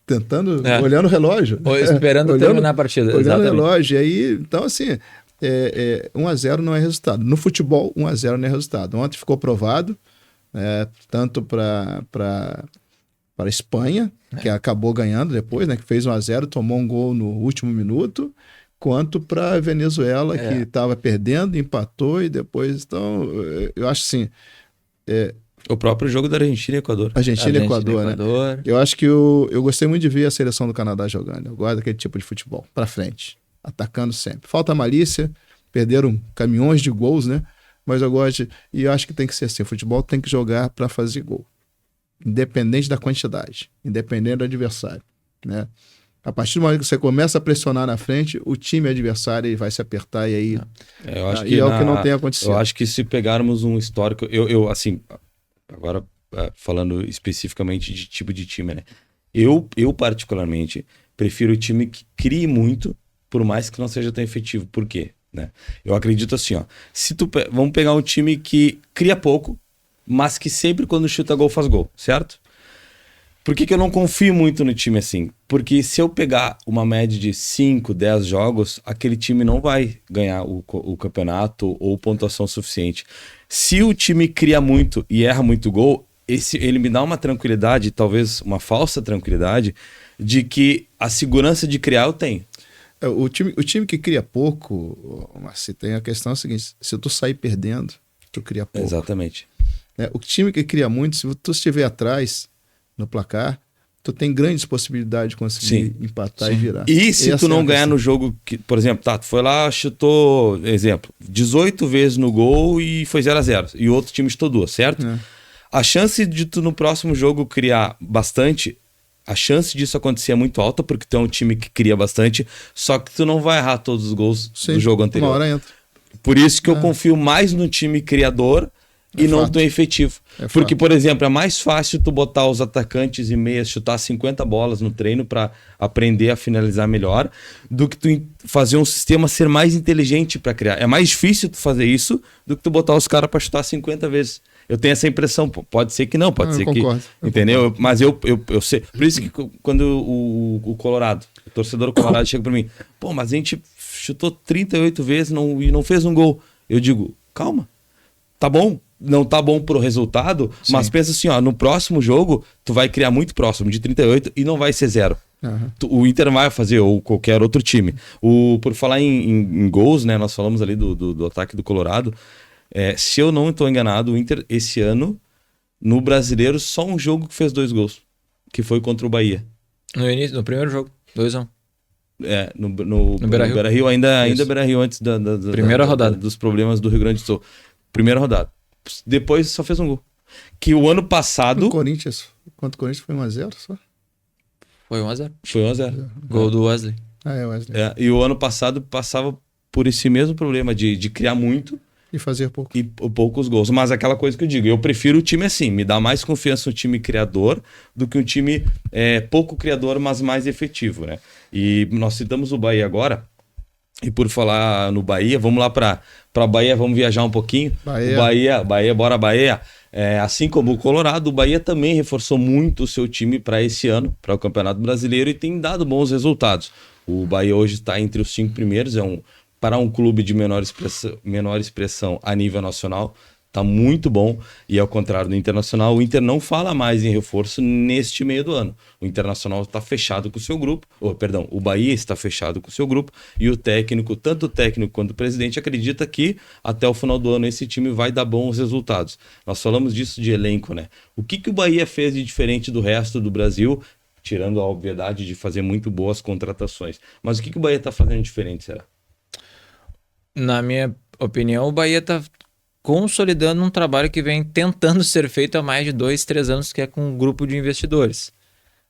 Tentando, olhando o relógio. Esperando terminar a partida. Olhando o relógio. E aí, então assim, 1-0 não é resultado. No futebol, 1-0 não é resultado. Ontem ficou provado, tanto para a Espanha, que acabou ganhando depois, né, que fez 1-0, tomou um gol no último minuto, quanto para a Venezuela, que estava perdendo, empatou e depois... Então, eu acho assim... O próprio jogo da Argentina e Equador. Argentina e Equador, né? Eu acho que eu gostei muito de ver a seleção do Canadá jogando. Eu gosto daquele tipo de futebol, para frente, atacando sempre. Falta malícia, perderam caminhões de gols, né? Mas eu gosto e eu acho que tem que ser assim, o futebol tem que jogar para fazer gol, independente da quantidade, independente do adversário, né? A partir do momento que você começa a pressionar na frente, o time adversário vai se apertar e aí eu acho que é o que não tem acontecido. Eu acho que se pegarmos um histórico, eu assim, agora falando especificamente de tipo de time, né? Eu particularmente prefiro o time que crie muito, por mais que não seja tão efetivo. Por quê? Né? Eu acredito assim, ó. Vamos pegar um time que cria pouco, mas que sempre quando chuta gol faz gol, certo? Por que eu não confio muito no time assim? Porque se eu pegar uma média de 5, 10 jogos, aquele time não vai ganhar o campeonato ou pontuação suficiente. Se o time cria muito e erra muito gol, ele me dá uma tranquilidade, talvez uma falsa tranquilidade, de que a segurança de criar eu tenho. O time que cria pouco, mas tem a questão seguinte: se tu sair perdendo, tu cria pouco. Exatamente. O time que cria muito, se tu estiver atrás no placar, tu tem grandes possibilidades de conseguir empatar e virar. E se Essa tu não é a ganhar questão. no jogo, por exemplo, tu foi lá, chutou, exemplo, 18 vezes no gol e foi 0-0. E o outro time chutou 2, certo? É. A chance de tu no próximo jogo criar bastante, a chance disso acontecer é muito alta, porque tu é um time que cria bastante, só que tu não vai errar todos os gols Sim, do jogo anterior. Uma hora entra. Por isso que eu confio mais no time criador e não fato. tão efetivo. É Porque, fato. por exemplo, é mais fácil tu botar os atacantes e meias, chutar 50 bolas no treino para aprender a finalizar melhor, do que tu fazer um sistema ser mais inteligente para criar. É mais difícil tu fazer isso do que tu botar os caras para chutar 50 vezes. Eu tenho essa impressão. Pode ser que não, pode ser concordo, que... Entendeu? Mas eu sei. Por isso que quando o Colorado, o torcedor colorado chega para mim, pô, mas a gente chutou 38 vezes e não fez um gol. Eu digo, calma, tá bom. Não tá bom pro resultado, mas pensa assim, ó, no próximo jogo, tu vai criar muito próximo de 38 e não vai ser 0. Aham. O Inter vai fazer, ou qualquer outro time. Por falar em gols, né? Nós falamos ali do ataque do Colorado. Se eu não estou enganado, o Inter, esse ano, no Brasileiro, só um jogo que fez 2 gols. Que foi contra o Bahia. No primeiro jogo, 2-1. No Beira-Rio. Beira-Rio, ainda Beira-Rio, antes Primeira rodada. dos problemas do Rio Grande do Sul. Primeira rodada. Depois só fez um gol. Que o ano passado... O Corinthians, quanto o Corinthians foi 1-0 só? Foi 1-0. Foi 1-0. Gol do Wesley. Wesley. E o ano passado passava por esse mesmo problema de criar muito E fazer pouco. e poucos gols. Mas aquela coisa que eu digo, eu prefiro o time assim, me dá mais confiança um time criador do que um time pouco criador, mas mais efetivo, né? E nós citamos o Bahia agora, e por falar no Bahia, vamos lá para Bahia, vamos viajar um pouquinho. Bahia, bora Bahia. Assim como o Colorado, o Bahia também reforçou muito o seu time para esse ano, para o Campeonato Brasileiro, e tem dado bons resultados. O Bahia hoje está entre os 5 primeiros, para um clube de menor expressão a nível nacional, está muito bom. E ao contrário do Internacional, o Inter não fala mais em reforço neste meio do ano. O Internacional está fechado com o seu grupo, o Bahia está fechado com o seu grupo, e o técnico, tanto o técnico quanto o presidente, acredita que até o final do ano esse time vai dar bons resultados. Nós falamos disso de elenco, né? O que o Bahia fez de diferente do resto do Brasil, tirando a obviedade de fazer muito boas contratações? Mas o que o Bahia está fazendo diferente, será? Na minha opinião, o Bahia está consolidando um trabalho que vem tentando ser feito há mais de 2, 3 anos, que é com um grupo de investidores.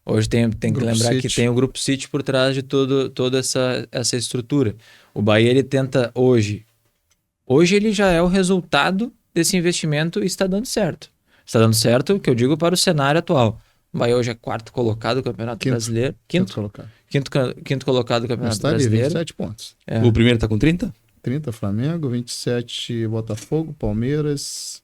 Hoje tem que lembrar que tem o Grupo City por trás de toda essa estrutura. O Bahia, ele tenta hoje ele já é o resultado desse investimento e está dando certo. Está dando certo, o que eu digo, para o cenário atual. O Bahia hoje é 4º colocado do Campeonato Brasileiro. Quinto colocado do Campeonato Brasileiro. 27 pontos. O primeiro está com 30? 30 Flamengo, 27 Botafogo, Palmeiras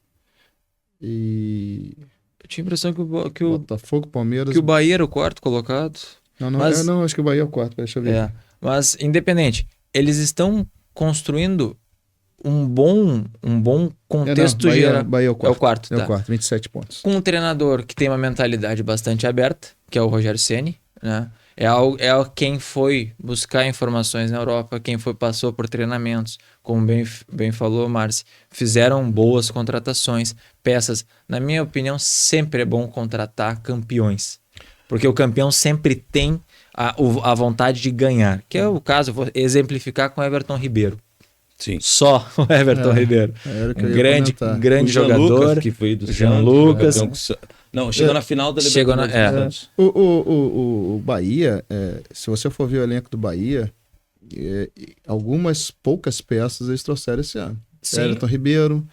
e... Eu tinha a impressão que Botafogo, Palmeiras... o Bahia era o 4º colocado. Não, acho que o Bahia é o 4º, deixa eu ver. Mas, independente, eles estão construindo um bom contexto geral. Bahia é o 4º. É o 4º, É tá. o 4º, 27 pontos. Com um treinador que tem uma mentalidade bastante aberta, que é o Rogério Ceni, né? Quem foi buscar informações na Europa, quem passou por treinamentos, como bem falou, Márcio, fizeram boas contratações, peças. Na minha opinião, sempre é bom contratar campeões, porque o campeão sempre tem a vontade de ganhar, que é o caso, vou exemplificar com o Everton Ribeiro. Sim. Só o Everton Ribeiro. Um grande jogador. Lucas, que veio do Jean Lucas. Não, chegou na final da Libertadores. O Bahia, se você for ver o elenco do Bahia, algumas poucas peças eles trouxeram esse ano. Sim. Everton Ribeiro,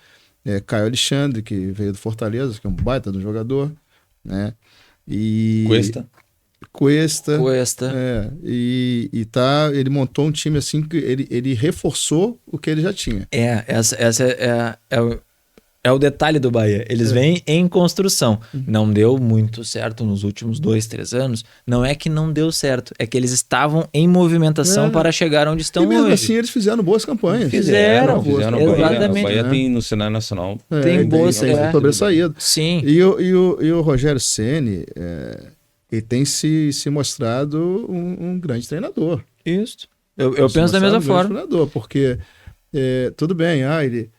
Caio Alexandre, que veio do Fortaleza, que é um baita do jogador, né? E Cuesta. Ele montou um time assim que ele reforçou o que ele já tinha. Essa é o detalhe do Bahia. Eles vêm em construção. Não deu muito certo nos últimos 2, 3 anos. Não é que não deu certo, é que eles estavam em movimentação para chegar onde estão hoje. E mesmo assim eles fizeram boas campanhas. Fizeram exatamente. O Bahia tem no cenário nacional. Tem boas sobressaídas. Sim. E o Rogério Ceni, ele tem se mostrado um grande treinador. Isso. Eu penso da mesma forma. Treinador, porque tudo bem, ele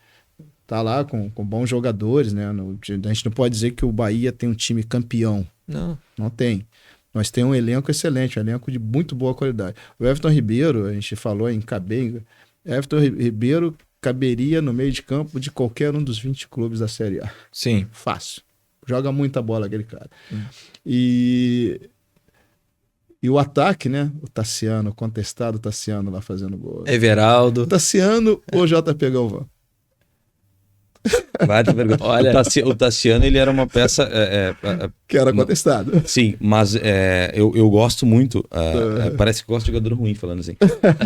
tá lá com bons jogadores, né? A gente não pode dizer que o Bahia tem um time campeão. Não tem. Nós temos um elenco excelente, um elenco de muito boa qualidade. O Everton Ribeiro, a gente falou em Cabenga, Everton Ribeiro caberia no meio de campo de qualquer um dos 20 clubes da Série A. Sim. Fácil. Joga muita bola aquele cara. E o ataque, né? O Tassiano, o contestado Tassiano lá fazendo gol. Everaldo. O Tassiano ou JP Galvão? Vai ter vergonha. Olha. O Tassiano, ele era uma peça... Que era contestado. Sim, mas eu gosto muito... parece que eu gosto de jogador ruim falando assim.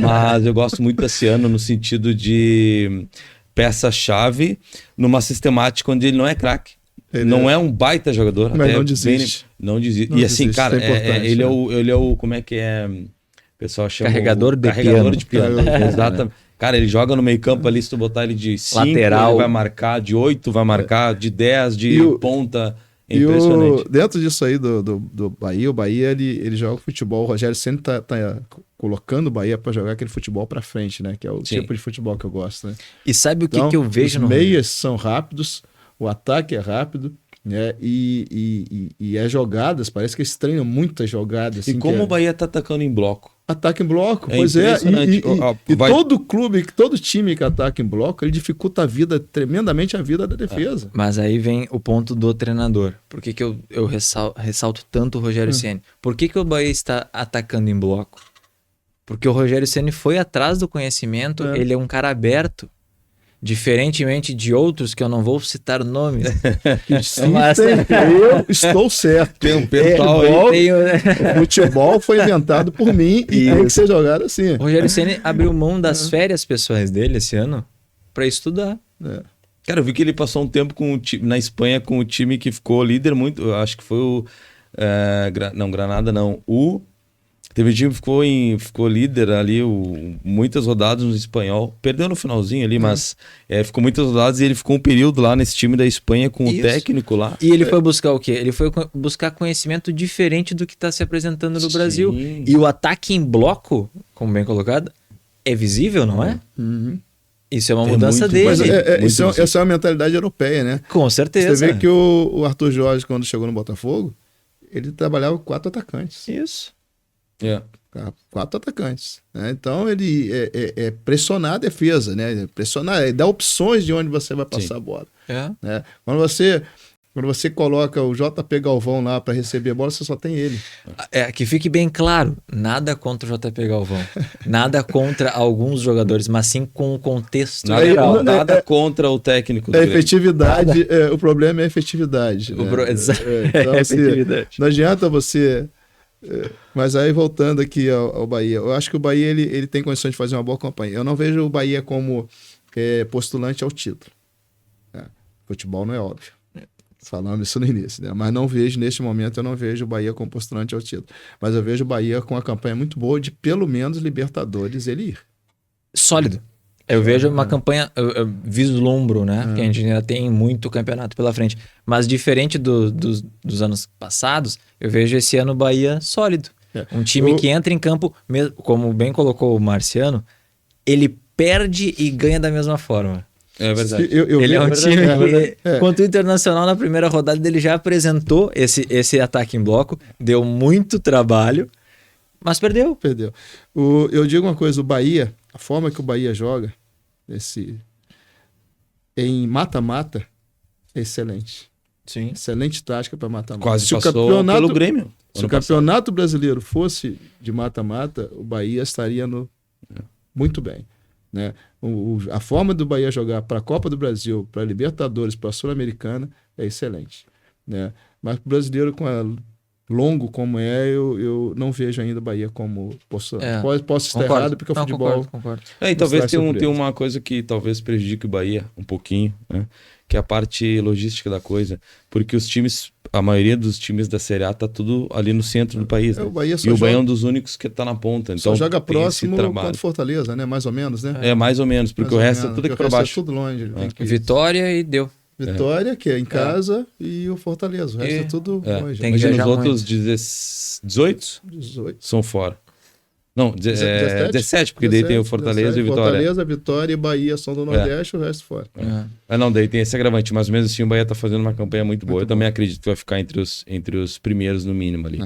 Mas eu gosto muito do Tassiano no sentido peça-chave numa sistemática onde ele não é craque. Não é um baita jogador. Mas até não desiste. Não desiste. Não E assim, desiste, cara, isso é importante, ele é o... Como é que é? O pessoal chama... Carregador de Carregador de piano. piano. Exatamente. Cara, ele joga no meio campo ali, se tu botar ele de 5, lateral, ele vai marcar, de 8 vai marcar, de 10, ponta. É E impressionante. dentro disso aí do Bahia, o Bahia ele joga futebol. O Rogério sempre tá colocando o Bahia para jogar aquele futebol para frente, né? Que é o tipo de futebol que eu gosto, né? E sabe o que, Então, que eu vejo os no meias são rápidos, o ataque é rápido, né? E as jogadas, parece que eles treinam muitas jogadas. E Assim, como o Bahia tá atacando em bloco? Ataque em bloco, É pois é. impressionante. E todo clube, todo time que ataca em bloco, ele dificulta tremendamente a vida da defesa. Mas aí vem o ponto do treinador. Por que eu ressalto tanto o Rogério Ceni? Por que o Bahia está atacando em bloco? Porque o Rogério Ceni foi atrás do conhecimento, ele é um cara aberto. Diferentemente de outros, que eu não vou citar nomes. Mas eu estou certo. Tem um pessoal aí. O futebol foi inventado por mim e tem que ser jogado assim. O Rogério Ceni abriu mão das férias pessoais dele esse ano para estudar. Cara, eu vi que ele passou um tempo na Espanha com o time que ficou líder muito. Eu acho que foi o... Granada não. Teve um time que ficou líder ali muitas rodadas no espanhol. Perdeu no finalzinho ali, mas ficou muitas rodadas e ele ficou um período lá nesse time da Espanha com o técnico lá. E ele foi buscar o quê? Ele foi buscar conhecimento diferente do que está se apresentando no Brasil. E o ataque em bloco, como bem colocado, é visível, não é? Isso é uma mudança dele. Mas essa é uma mentalidade europeia, né? Com certeza. Você vê que o Arthur Jorge, quando chegou no Botafogo, ele trabalhava com 4 atacantes. Isso. 4 atacantes, né? Então ele é pressionar a defesa, né? Pressionar, dá opções de onde você vai passar a bola. Né? Quando você coloca o JP Galvão lá para receber a bola, você só tem ele. Que fique bem claro, nada contra o JP Galvão, nada contra alguns jogadores, mas sim com o contexto geral. Nada contra o técnico. A efetividade, o problema é a efetividade. Né? Então, efetividade. Não adianta você... Mas aí voltando aqui ao Bahia, eu acho que o Bahia ele tem condições de fazer uma boa campanha. Eu não vejo o Bahia como postulante ao título. Futebol não é óbvio. Falamos isso no início, né? Mas não vejo, neste momento, eu não vejo o Bahia como postulante ao título. Mas eu vejo o Bahia com uma campanha muito boa de pelo menos Libertadores ele ir. Sólido. Eu vejo uma campanha, eu vislumbro, né? Porque a gente ainda tem muito campeonato pela frente. Mas diferente dos anos passados, eu vejo esse ano o Bahia sólido. Um time que entra em campo, como bem colocou o Marciano, ele perde e ganha da mesma forma. É verdade. Ele é um time que, quanto o Internacional na primeira rodada, ele já apresentou esse ataque em bloco, deu muito trabalho, mas perdeu. Eu digo uma coisa, o Bahia, a forma que o Bahia joga em mata-mata é excelente. Sim. Excelente tática para mata-mata. Quase passou pelo Grêmio. Se o campeonato brasileiro fosse de mata-mata, o Bahia estaria muito bem. Né? A forma do Bahia jogar para a Copa do Brasil, para a Libertadores, para a Sul-Americana é excelente. Né? Mas o brasileiro longo como eu não vejo ainda o Bahia como postulante. Posso estar errado porque o futebol... Concordo. E talvez tenha uma coisa que talvez prejudique o Bahia um pouquinho, né? Que é a parte logística da coisa. Porque a maioria dos times da Série A tá tudo ali no centro do país. Né? O Bahia Bahia é um dos únicos que tá na ponta. Então, só joga próximo contra Fortaleza, né? Mais ou menos, né? Mais ou menos, porque o resto é tudo aqui para baixo. É tudo longe. Vitória e deu. Vitória, que é em casa, e o Fortaleza. O resto é tudo longe. Imagina os outros 18 são fora. Não, 17, porque daí tem o Fortaleza 17, e o Vitória. Fortaleza, Vitória e Bahia são do Nordeste, o resto fora. Não, daí tem esse agravante, mas mesmo assim o Bahia tá fazendo uma campanha muito boa. Eu também acredito que vai ficar entre os primeiros no mínimo ali.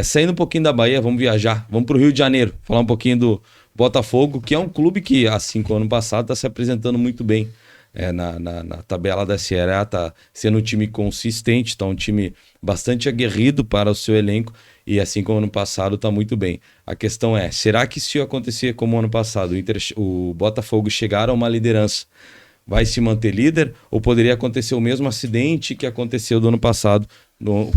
Saindo um pouquinho da Bahia, vamos viajar, vamos pro Rio de Janeiro, falar um pouquinho do Botafogo, que é um clube que, assim como ano passado, tá se apresentando muito bem. Na tabela da Série A, tá sendo um time consistente, tá um time bastante aguerrido para o seu elenco e assim como ano passado tá muito bem. A questão é, será que se acontecer como ano passado, o Botafogo chegar a uma liderança, vai se manter líder ou poderia acontecer o mesmo acidente que aconteceu do ano passado,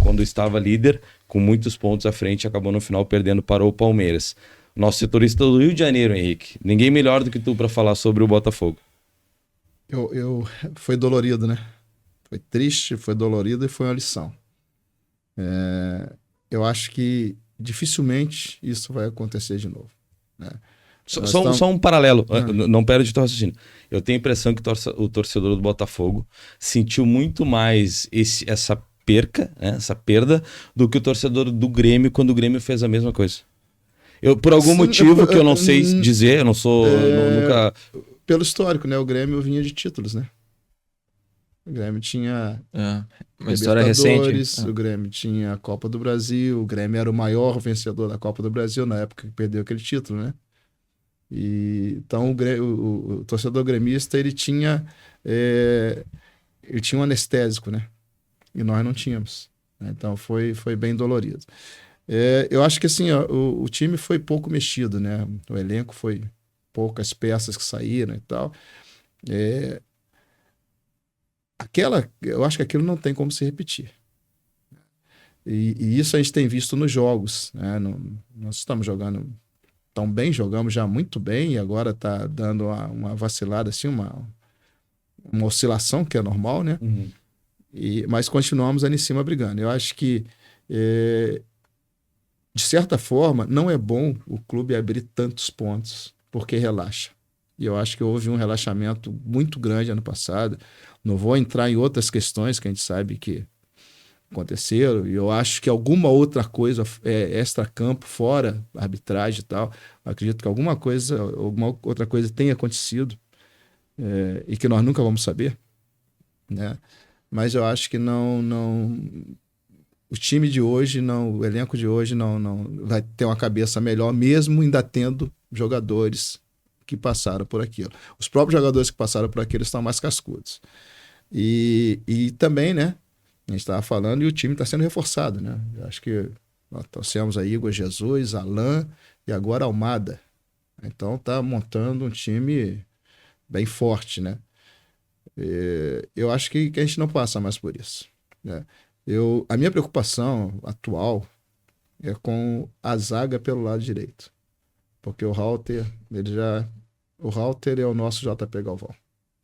quando estava líder, com muitos pontos à frente e acabou no final perdendo para o Palmeiras? Nosso setorista do Rio de Janeiro, Henrique, ninguém melhor do que tu para falar sobre o Botafogo. Foi dolorido, né? Foi triste, foi dolorido e foi uma lição. Eu acho que dificilmente isso vai acontecer de novo. Né? Só um paralelo, não perde o teu raciocínio. Eu tenho a impressão que o torcedor do Botafogo sentiu muito mais essa perda, do que o torcedor do Grêmio quando o Grêmio fez a mesma coisa. Por algum motivo que eu não sei dizer, eu não sou... nunca... Pelo histórico, né? O Grêmio vinha de títulos, né? O Grêmio tinha uma história recente. O Grêmio tinha a Copa do Brasil, o Grêmio era o maior vencedor da Copa do Brasil na época que perdeu aquele título, né? Então o torcedor gremista ele tinha um anestésico, né? E nós não tínhamos. Né? Então foi bem dolorido. Eu acho que assim, o time foi pouco mexido, né? O elenco foi poucas peças que saíram e tal. Eu acho que aquilo não tem como se repetir. E isso a gente tem visto nos jogos. Né? Nós estamos jogando tão bem, jogamos já muito bem, e agora está dando uma vacilada, assim, uma oscilação, que é normal, né? Uhum. Mas continuamos ali em cima brigando. Eu acho que, de certa forma, não é bom o clube abrir tantos pontos, porque relaxa. E eu acho que houve um relaxamento muito grande ano passado. Não vou entrar em outras questões que a gente sabe que aconteceram, e eu acho que alguma outra coisa extra-campo, fora arbitragem e tal, acredito que alguma outra coisa tenha acontecido e que nós nunca vamos saber, né? Mas eu acho que o time de hoje, o elenco de hoje não vai ter uma cabeça melhor, mesmo ainda tendo jogadores que passaram por aquilo. Os próprios jogadores que passaram por aquilo estão mais cascudos. E também, né? A gente estava falando e o time está sendo reforçado, né? Eu acho que nós trouxemos aí Igor Jesus, Alain e agora Almada. Então está montando um time bem forte, né? Eu acho que a gente não passa mais por isso. Né? A minha preocupação atual é com a zaga pelo lado direito. Porque o Halter é o nosso JP Galvão.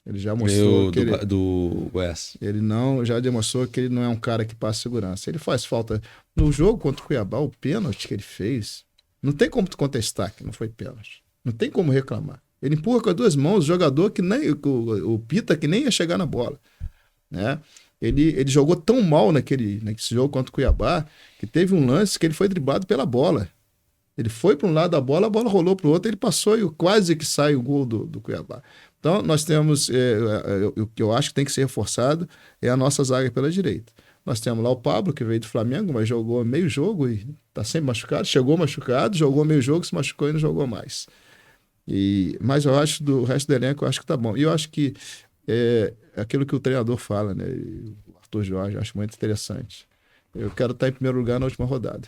Ele já mostrou do Goiás. Ele já demonstrou que ele não é um cara que passa segurança. Ele faz falta. No jogo contra o Cuiabá, o pênalti que ele fez, não tem como tu contestar que não foi pênalti. Não tem como reclamar. Ele empurra com as duas mãos o jogador que nem o Pita, que nem ia chegar na bola. Né? Ele jogou tão mal nesse jogo contra o Cuiabá que teve um lance que ele foi driblado pela bola. Ele foi para um lado da bola, a bola rolou para o outro, ele passou e quase que sai o gol do Cuiabá. Então, nós temos, o que eu acho que tem que ser reforçado é a nossa zaga pela direita. Nós temos lá o Pablo, que veio do Flamengo, mas jogou meio jogo e está sempre machucado. Chegou machucado, jogou meio jogo, se machucou e não jogou mais. Mas eu acho, do resto do elenco, eu acho que tá bom. E eu acho que aquilo que o treinador fala, né? O Arthur Jorge, eu acho muito interessante. Eu quero estar em primeiro lugar na última rodada.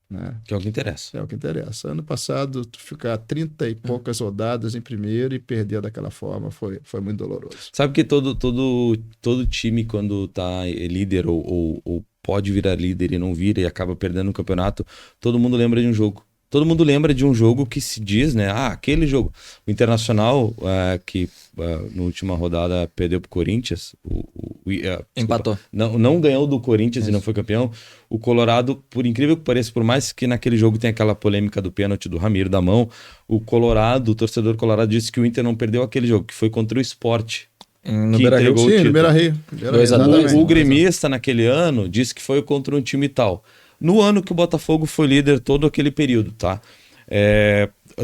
Né? Que é o que interessa. É o que interessa. Ano passado, ficar 30 e poucas rodadas em primeiro e perder daquela forma foi muito doloroso. Sabe que todo time, quando tá líder ou pode virar líder e não vira e acaba perdendo o campeonato, todo mundo lembra de um jogo. Todo mundo lembra de um jogo que se diz, né? Aquele jogo. O Internacional, que na última rodada perdeu pro Corinthians. Empatou. Não ganhou do Corinthians. Isso. E não foi campeão. O Colorado, por incrível que pareça, por mais que naquele jogo tem aquela polêmica do pênalti do Ramiro da mão, o torcedor colorado disse que o Inter não perdeu aquele jogo, que foi contra o Sport. No Beira-Rio. Sim, no Beira-Rio. O gremista naquele ano disse que foi contra um time tal. No ano que o Botafogo foi líder, todo aquele período, tá?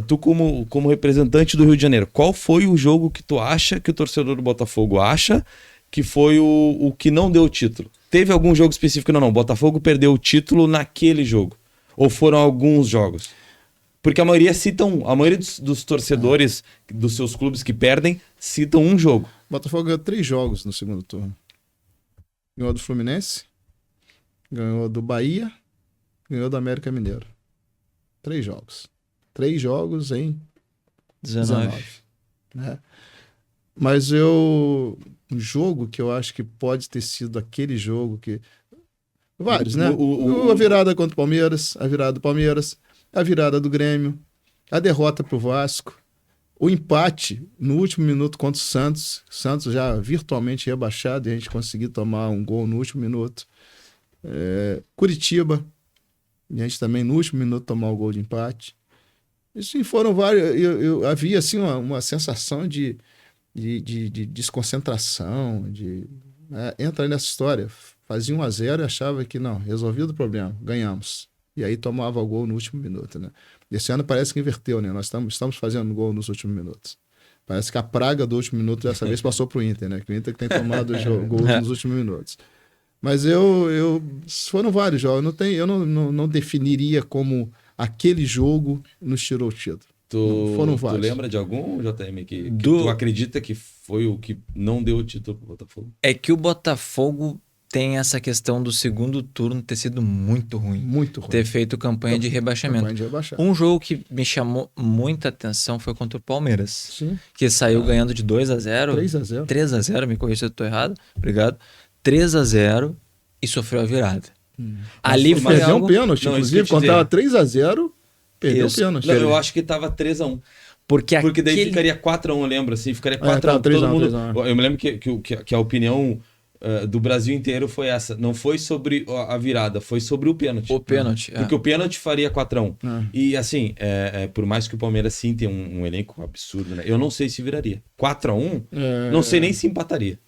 Tu como representante do Rio de Janeiro, qual foi o jogo que tu acha que o torcedor do Botafogo acha que foi o que não deu o título? Teve algum jogo específico? Não. O Botafogo perdeu o título naquele jogo. Ou foram alguns jogos? Porque a maioria dos torcedores dos seus clubes que perdem citam um jogo. O Botafogo ganhou 3 jogos no segundo turno. Ganhou do Fluminense, ganhou do Bahia, ganhou do América Mineiro. 3 jogos. 3 jogos em 19. Né? Mas um jogo que eu acho que pode ter sido aquele jogo que... Vários, né? A virada contra o Palmeiras, a virada do Palmeiras, a virada do Grêmio, a derrota pro Vasco, o empate no último minuto contra o Santos. Santos já virtualmente rebaixado e a gente conseguiu tomar um gol no último minuto. Curitiba, e a gente também no último minuto tomar o gol de empate. Isso foram vários. Havia assim uma sensação de desconcentração, entra nessa história. Fazia 1-0 e achava que não, resolvido o problema, ganhamos. E aí tomava o gol no último minuto, né? Esse ano parece que inverteu, né? Nós estamos fazendo gol nos últimos minutos. Parece que a praga do último minuto dessa vez passou pro Inter, né? Que o Inter que tem tomado gol nos últimos minutos. Mas foram vários jogos. Eu não definiria como aquele jogo nos tirou o título. Foram vários. Tu lembra de algum, JM, que tu acredita que foi o que não deu o título pro Botafogo? É que o Botafogo tem essa questão do segundo turno ter sido muito ruim. Muito ruim. Ter feito campanha de rebaixamento. Um jogo que me chamou muita atenção foi contra o Palmeiras. Sim. Que saiu ganhando de 2-0. 3-0. 3-0, me corrija se eu estou errado. Obrigado. 3-0 e sofreu a virada. Ali foi perdeu um pênalti, inclusive, quando estava 3-0, perdeu o pênalti. Não, eu acho que estava 3-1. Porque daí ficaria 4-1, eu lembro, assim, ficaria 4-1. Todo mundo. Eu me lembro que a opinião do Brasil inteiro foi essa. Não foi sobre a virada, foi sobre o pênalti. O pênalti. Porque o pênalti faria 4-1. E assim, por mais que o Palmeiras sim tenha um elenco absurdo, né? Eu não sei se viraria. 4-1, não sei nem se empataria.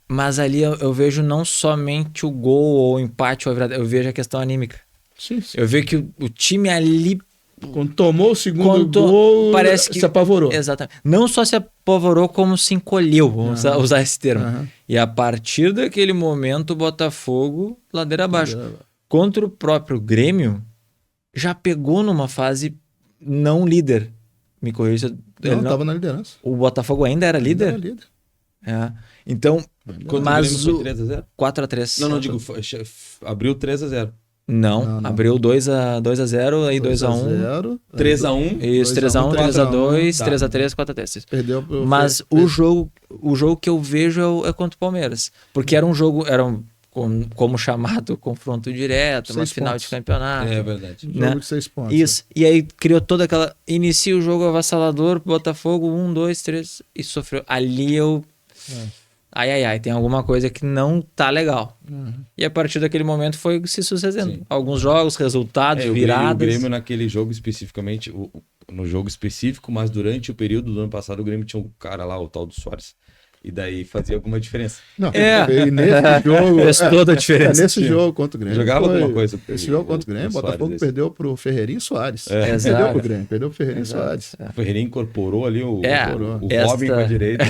Mas ali eu vejo não somente o gol ou o empate ou a virada, eu vejo a questão anímica. Sim. Eu vejo que o time ali... Quando tomou o segundo gol, parece que se apavorou. Exatamente. Não só se apavorou, como se encolheu, vamos usar esse termo. E a partir daquele momento, o Botafogo, ladeira abaixo. Contra o próprio Grêmio, já pegou numa fase não líder. Me corrija. Não, estava na liderança. O Botafogo ainda era líder? Era líder. Então, mas o 3-0? 4-3. Não, digo, abriu 3-0. Não, abriu 2-0, aí 2-1. 3-1. Isso, 3-1, 3-2, 3-3, 4-3. Perdeu. Mas o jogo que eu vejo é contra o Palmeiras. Porque era um jogo, como chamado, confronto direto, uma final de campeonato. É verdade. Né? Jogo de 6 pontos. Isso. E aí criou toda aquela... Inicia o jogo avassalador, Botafogo, 1, 2, 3, e sofreu. Ali eu... Ai, tem alguma coisa que não tá legal. E a partir daquele momento foi se sucedendo. Sim. Alguns jogos, resultados, viradas. O Grêmio naquele jogo especificamente, no jogo específico, mas durante o período do ano passado, o Grêmio tinha um cara lá, o tal do Soares. E daí fazia alguma diferença. Não, e nesse jogo... Fez toda a diferença. Nesse jogo contra o Grêmio. Jogava alguma coisa. Esse jogo contra o Grêmio, o Botafogo perdeu pro Ferreirinho Soares. Perdeu pro Grêmio, perdeu pro Ferreirinho Soares. O Ferreirinho incorporou ali o Robin pra direita.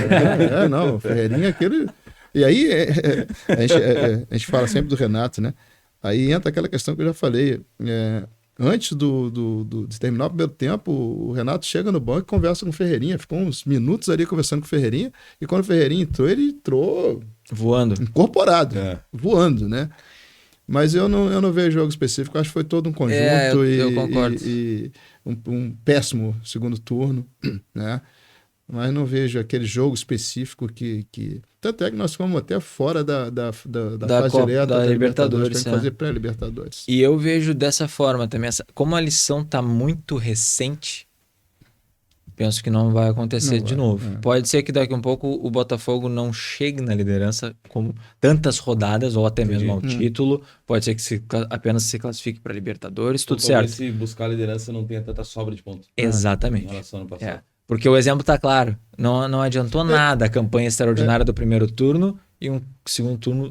O Ferreirinho é aquele... E aí, a gente fala sempre do Renato, né? Aí entra aquela questão que eu já falei. Antes de terminar o primeiro tempo, o Renato chega no banco e conversa com o Ferreirinha. Ficou uns minutos ali conversando com o Ferreirinha. E quando o Ferreirinha entrou, ele entrou... voando. Incorporado. Voando, né? Mas eu não vejo jogo específico. Acho que foi todo um conjunto. Eu concordo. E um péssimo segundo turno, né? Mas não vejo aquele jogo específico que... Tanto é que nós ficamos até fora da fase direta da Libertadores. Tem que fazer pré-Libertadores. E eu vejo dessa forma também. Como a lição está muito recente, penso que não vai acontecer de novo. Pode ser que daqui a um pouco o Botafogo não chegue na liderança com tantas rodadas ou até mesmo ao título. Pode ser que apenas se classifique para Libertadores, tudo certo. Se buscar a liderança não tenha tanta sobra de pontos. Exatamente. Em relação ao ano passado. Porque o exemplo está claro. Não adiantou nada a campanha extraordinária do primeiro turno e um segundo turno.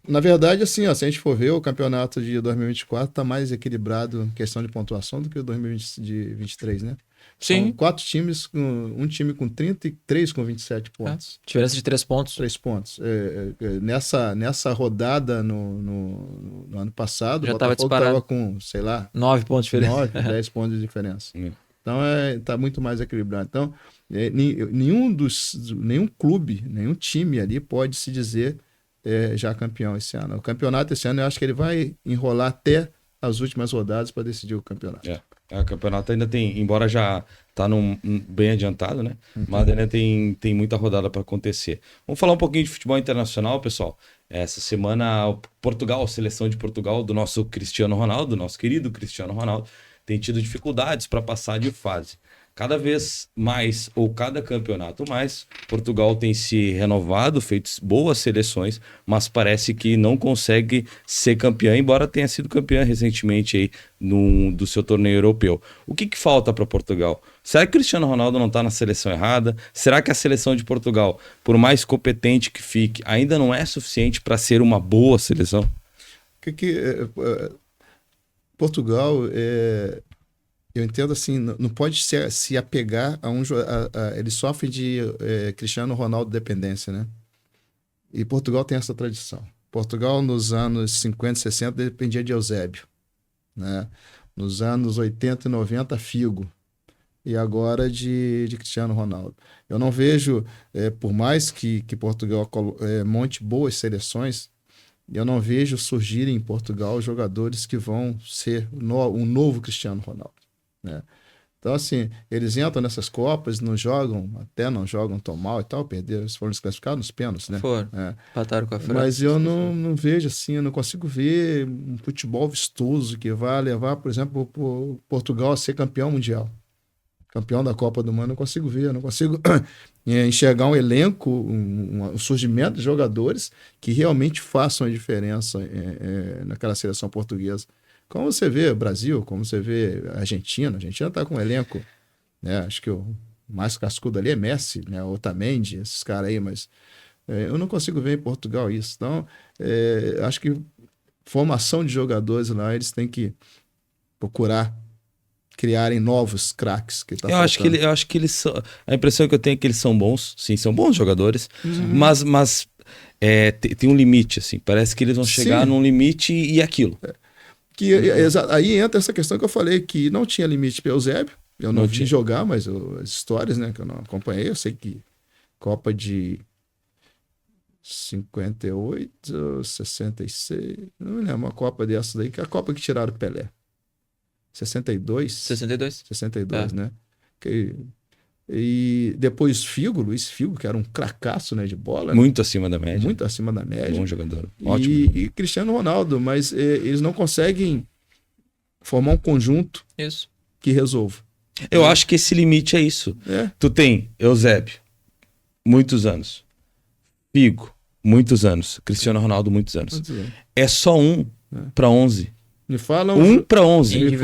Na verdade, assim, ó, se a gente for ver, o campeonato de 2024 está mais equilibrado em questão de pontuação do que o 2023, né? Sim. São 4 times, um time com 30 e 3 com 27 pontos. Diferença de 3 pontos. 3 pontos. Nessa rodada no ano passado, Já o estava Botafogo disparado. estava com, sei lá, 9 pontos de diferença. 9, 10 pontos de diferença. Então, está muito mais equilibrado. Então, nenhum clube, nenhum time ali pode se dizer já campeão esse ano. O campeonato esse ano, eu acho que ele vai enrolar até as últimas rodadas para decidir o campeonato. O campeonato ainda tem, embora já tá bem adiantado, né? Mas ainda tem muita rodada para acontecer. Vamos falar um pouquinho de futebol internacional, pessoal. Essa semana, Portugal, a seleção de Portugal, do nosso Cristiano Ronaldo, nosso querido Cristiano Ronaldo, tem tido dificuldades para passar de fase. Cada vez mais, ou cada campeonato mais, Portugal tem se renovado, feito boas seleções, mas parece que não consegue ser campeã, embora tenha sido campeã recentemente aí do seu torneio europeu. O que falta para Portugal? Será que o Cristiano Ronaldo não está na seleção errada? Será que a seleção de Portugal, por mais competente que fique, ainda não é suficiente para ser uma boa seleção? Portugal eu entendo assim, não pode se apegar a ele sofre de Cristiano Ronaldo dependência, né? E Portugal tem essa tradição. Portugal, nos anos 50 e 60, dependia de Eusébio, né? Nos anos 80 e 90, Figo. E agora de Cristiano Ronaldo. Eu não vejo, por mais que Portugal monte boas seleções, eu não vejo surgirem em Portugal jogadores que vão ser um novo Cristiano Ronaldo, né? Então, assim, eles entram nessas Copas, não jogam tão mal e tal, perderam, foram desclassificados nos pênaltis, né? Foram, empataram com a França. Mas eu não vejo assim, eu não consigo ver um futebol vistoso que vai levar, por exemplo, Portugal a ser campeão mundial. Campeão da Copa do Mundo, não consigo ver, eu não consigo enxergar um elenco, um surgimento de jogadores que realmente façam a diferença naquela seleção portuguesa. Como você vê o Brasil, como você vê a Argentina está com um elenco, né? Acho que o mais cascudo ali é Messi, né? Otamendi, esses caras aí, mas eu não consigo ver em Portugal isso. Então, acho que formação de jogadores lá, eles têm que procurar criarem novos craques. Eu acho que eles são. A impressão que eu tenho é que eles são bons, sim, são bons jogadores, mas tem um limite, assim. Parece que eles vão chegar num limite e aquilo. Aí entra essa questão que eu falei, que não tinha limite para Eusébio. Eu não vi jogar, mas as histórias, né, que eu não acompanhei, eu sei que Copa de 58, 66, não me lembro, uma Copa dessas daí, que é a Copa que tiraram o Pelé. 62, né? E depois Luiz Figo, que era um cracaço, né, de bola. Muito acima da média. Muito acima da média. Bom jogador. Ótimo. E Cristiano Ronaldo, mas eles não conseguem formar um conjunto que resolva. Eu acho que esse limite é isso. Tu tem Eusébio, muitos anos. Figo, muitos anos. Cristiano Ronaldo, muitos anos. É só 1 para 11. Me fala 1 para 11. Me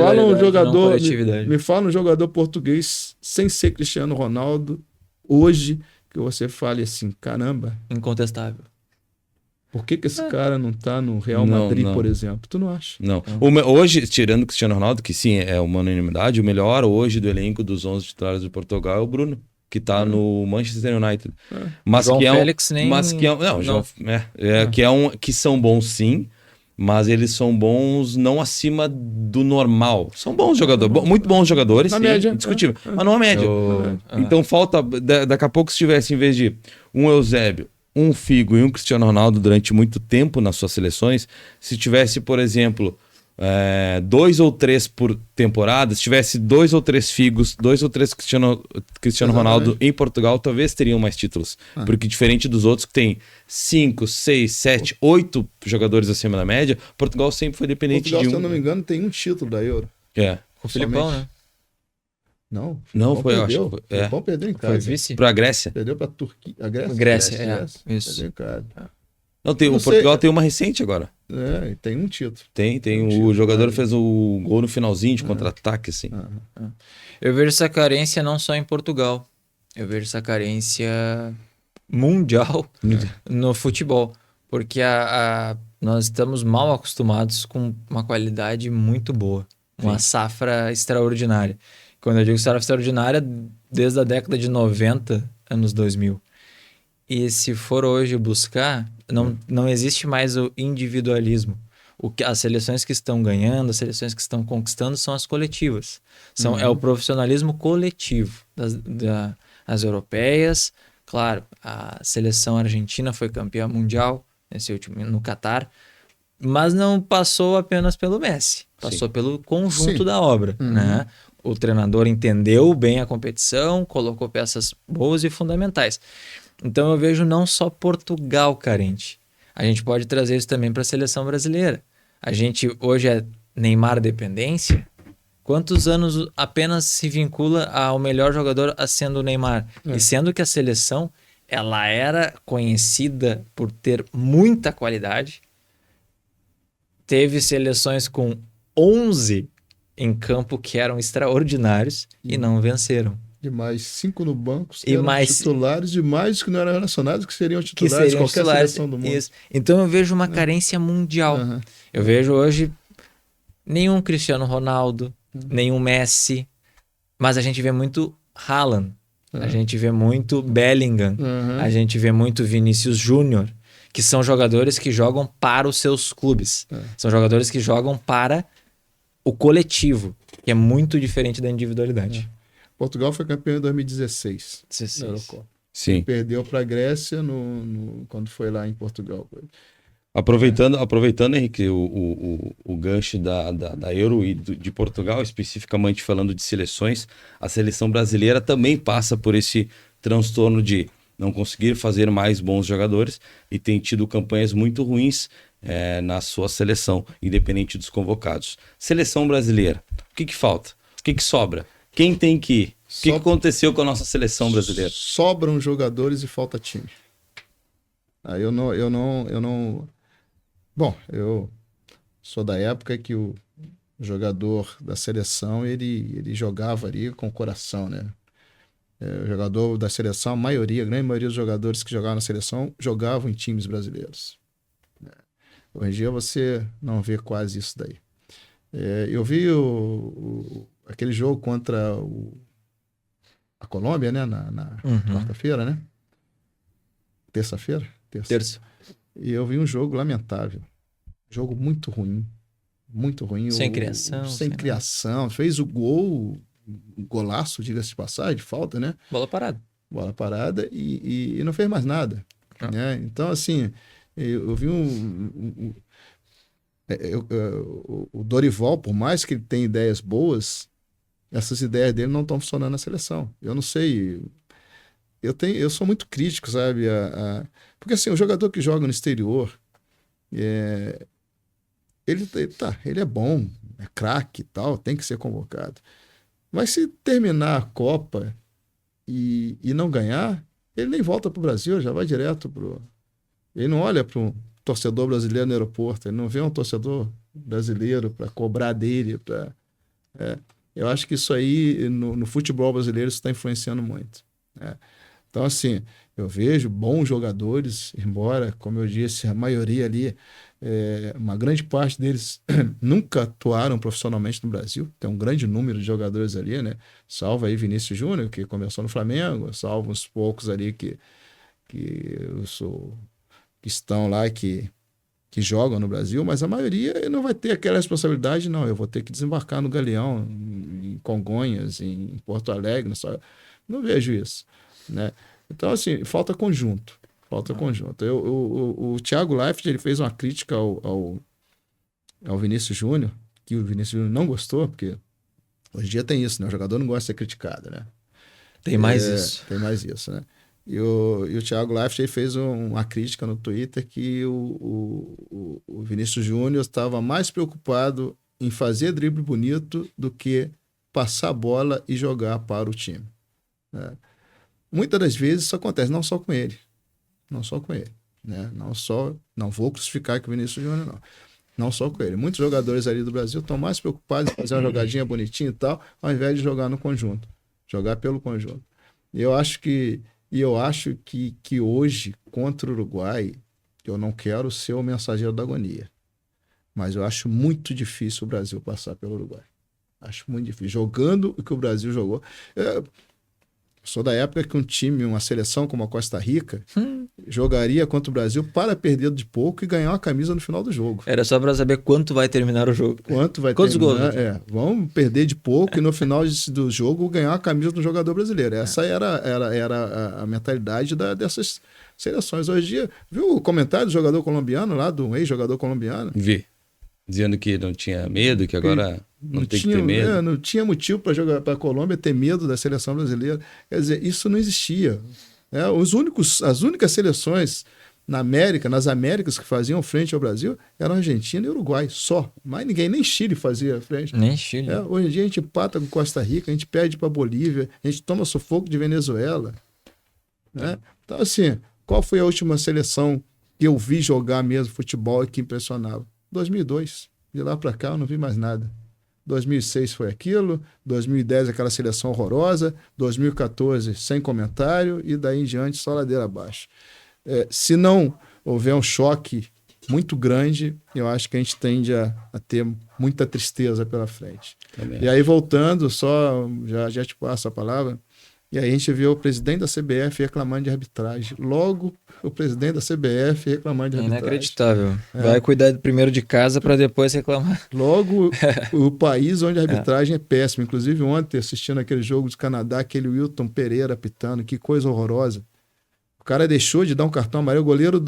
fala um jogador português sem ser Cristiano Ronaldo hoje que você fale assim, caramba. Incontestável. Por que esse cara não tá no Real Madrid, por exemplo? Tu não acha? Não. Hoje, tirando o Cristiano Ronaldo, que sim, é uma unanimidade, o melhor hoje do elenco dos 11 titulares do Portugal é o Bruno, que tá no Manchester United. Mas João Félix nem... que são bons sim, mas eles são bons não acima do normal. São bons jogadores, muito bons jogadores, na sim, média, indiscutível, mas não a média. Então falta, daqui a pouco, se tivesse, em vez de um Eusébio, um Figo e um Cristiano Ronaldo durante muito tempo nas suas seleções, se tivesse, por exemplo, 2 ou 3 por temporada, se tivesse 2 ou 3 Figos, 2 ou 3 Cristiano Ronaldo em Portugal, talvez teriam mais títulos. Porque diferente dos outros que tem 5, 6, 7, 8 jogadores acima da média, Portugal sempre foi dependente Portugal, de um. Se eu não me engano, tem um título da Euro. Com o Filipão, né? Não, foi, perdeu. acho. O Filipão perdeu em casa. Foi vice? Pra Grécia. Perdeu pra Turquia. A Grécia? Grécia, isso. Perdeu em casa. Não, o Portugal tem uma recente agora. Tem um título. Tem o jogador fez o gol no finalzinho de contra-ataque, assim. Eu vejo essa carência não só em Portugal. Eu vejo essa carência mundial no futebol, porque nós estamos mal acostumados com uma qualidade muito boa, uma safra extraordinária. Quando eu digo safra extraordinária, desde a década de 90, anos 2000. E se for hoje buscar, não existe mais o individualismo. As seleções que estão ganhando, as seleções que estão conquistando são as coletivas. É o profissionalismo coletivo das europeias. Claro, a seleção argentina foi campeã mundial no Catar, mas não passou apenas pelo Messi, passou pelo conjunto da obra, né? O treinador entendeu bem a competição, colocou peças boas e fundamentais. Então eu vejo não só Portugal carente, a gente pode trazer isso também para a seleção brasileira. A gente hoje é Neymar dependência. Quantos anos apenas se vincula ao melhor jogador sendo o Neymar? E sendo que a seleção ela era conhecida por ter muita qualidade. Teve seleções com 11 em campo que eram extraordinários e não venceram. E mais 5 no banco, que eram titulares, e mais que não eram relacionados, que seriam titulares de qualquer seleção do mundo. Isso. Então eu vejo uma carência mundial. Eu vejo hoje nenhum Cristiano Ronaldo, nenhum Messi, mas a gente vê muito Haaland, a gente vê muito Bellingham, a gente vê muito Vinícius Júnior, que são jogadores que jogam para os seus clubes. São jogadores que jogam para o coletivo, que é muito diferente da individualidade. Portugal foi campeão em 2016. Na Eurocopa. Sim. Perdeu para a Grécia quando foi lá em Portugal. Aproveitando, Henrique, o gancho da Euro e de Portugal, especificamente falando de seleções, a seleção brasileira também passa por esse transtorno de não conseguir fazer mais bons jogadores e tem tido campanhas muito ruins na sua seleção, independente dos convocados. Seleção brasileira, o que falta? O que sobra? Quem tem que ir? O que aconteceu com a nossa seleção brasileira? Sobram jogadores e falta time. Eu não... Bom, eu sou da época que o jogador da seleção, ele jogava ali com o coração, né? O jogador da seleção, a grande maioria dos jogadores que jogavam na seleção, jogavam em times brasileiros. Hoje em dia você não vê quase isso daí. Eu vi aquele jogo contra a Colômbia, né? Na quarta-feira, né? Terça-feira? Terça. E eu vi um jogo lamentável. Jogo muito ruim. Muito ruim. Sem criação. Sem criação. Nada. Fez o gol, um golaço, diga-se de passagem, de falta, né? Bola parada e não fez mais nada. Né? Então, assim, eu vi o Dorival, por mais que ele tenha ideias boas, essas ideias dele não estão funcionando na seleção. Eu não sei... Eu sou muito crítico, sabe? Porque assim, o jogador que joga no exterior, ele é bom, é craque e tal, tem que ser convocado. Mas se terminar a Copa e não ganhar, ele nem volta para o Brasil, já vai direto pro... Ele não olha para um torcedor brasileiro no aeroporto, ele não vê um torcedor brasileiro para cobrar dele. Eu acho que isso aí, no futebol brasileiro, isso está influenciando muito. Então, assim, eu vejo bons jogadores, embora, como eu disse, a maioria ali, uma grande parte deles nunca atuaram profissionalmente no Brasil. Tem um grande número de jogadores ali, né? Salvo aí Vinícius Júnior, que começou no Flamengo, salvo uns poucos ali que estão lá, que jogam no Brasil, mas a maioria não vai ter aquela responsabilidade, não. Eu vou ter que desembarcar no Galeão, em Congonhas, em Porto Alegre, não vejo isso. Né? Então, assim, falta conjunto. O Thiago Leifert, ele fez uma crítica ao Vinícius Júnior, que o Vinícius Júnior não gostou, porque hoje em dia tem isso, né? O jogador não gosta de ser criticado, né? Tem mais isso. Tem mais isso, né? E o Thiago Leifert, ele fez uma crítica no Twitter que o Vinícius Júnior estava mais preocupado em fazer drible bonito do que passar a bola e jogar para o time. Né? Muitas das vezes isso acontece, não só com ele. Né? Não vou crucificar que o Vinícius Júnior, não só com ele. Muitos jogadores ali do Brasil estão mais preocupados em fazer uma jogadinha bonitinha e tal, ao invés de jogar no conjunto, jogar pelo conjunto. E eu acho que E eu acho que hoje, contra o Uruguai, eu não quero ser o mensageiro da agonia. Mas eu acho muito difícil o Brasil passar pelo Uruguai. Acho muito difícil. Jogando o que o Brasil jogou. Eu sou da época que um time, uma seleção como a Costa Rica, jogaria contra o Brasil para perder de pouco e ganhar uma camisa no final do jogo. Era só para saber quanto vai terminar o jogo. Quantos gols? Vamos perder de pouco e no final do jogo ganhar uma camisa do jogador brasileiro. Essa era a mentalidade dessas seleções. Hoje em dia, viu o comentário do jogador colombiano lá, do ex-jogador colombiano? Vi. Dizendo que não tinha medo, que agora não tem que ter medo. Não tinha motivo para jogar para a Colômbia ter medo da seleção brasileira. Quer dizer, isso não existia. As únicas seleções nas Américas que faziam frente ao Brasil eram Argentina e Uruguai, só. Mas ninguém, nem Chile fazia frente. Nem Chile. Hoje em dia a gente empata com Costa Rica, a gente perde para Bolívia, a gente toma sufoco de Venezuela. Né? Então, assim, qual foi a última seleção que eu vi jogar mesmo futebol e que impressionava? 2002. De lá para cá eu não vi mais nada. 2006 foi aquilo, 2010 aquela seleção horrorosa, 2014 sem comentário e daí em diante só ladeira abaixo. Se não houver um choque muito grande, eu acho que a gente tende a ter muita tristeza pela frente. Também. E aí voltando, já te passo a palavra, e aí a gente vê o presidente da CBF reclamando de arbitragem. Logo, o presidente da CBF reclamando de arbitragem. Inacreditável. Vai cuidar primeiro de casa para depois reclamar. Logo, o país onde a arbitragem é péssima. Inclusive, ontem, assistindo aquele jogo do Canadá, aquele Wilton Pereira apitando, que coisa horrorosa. O cara deixou de dar um cartão amarelo. O goleiro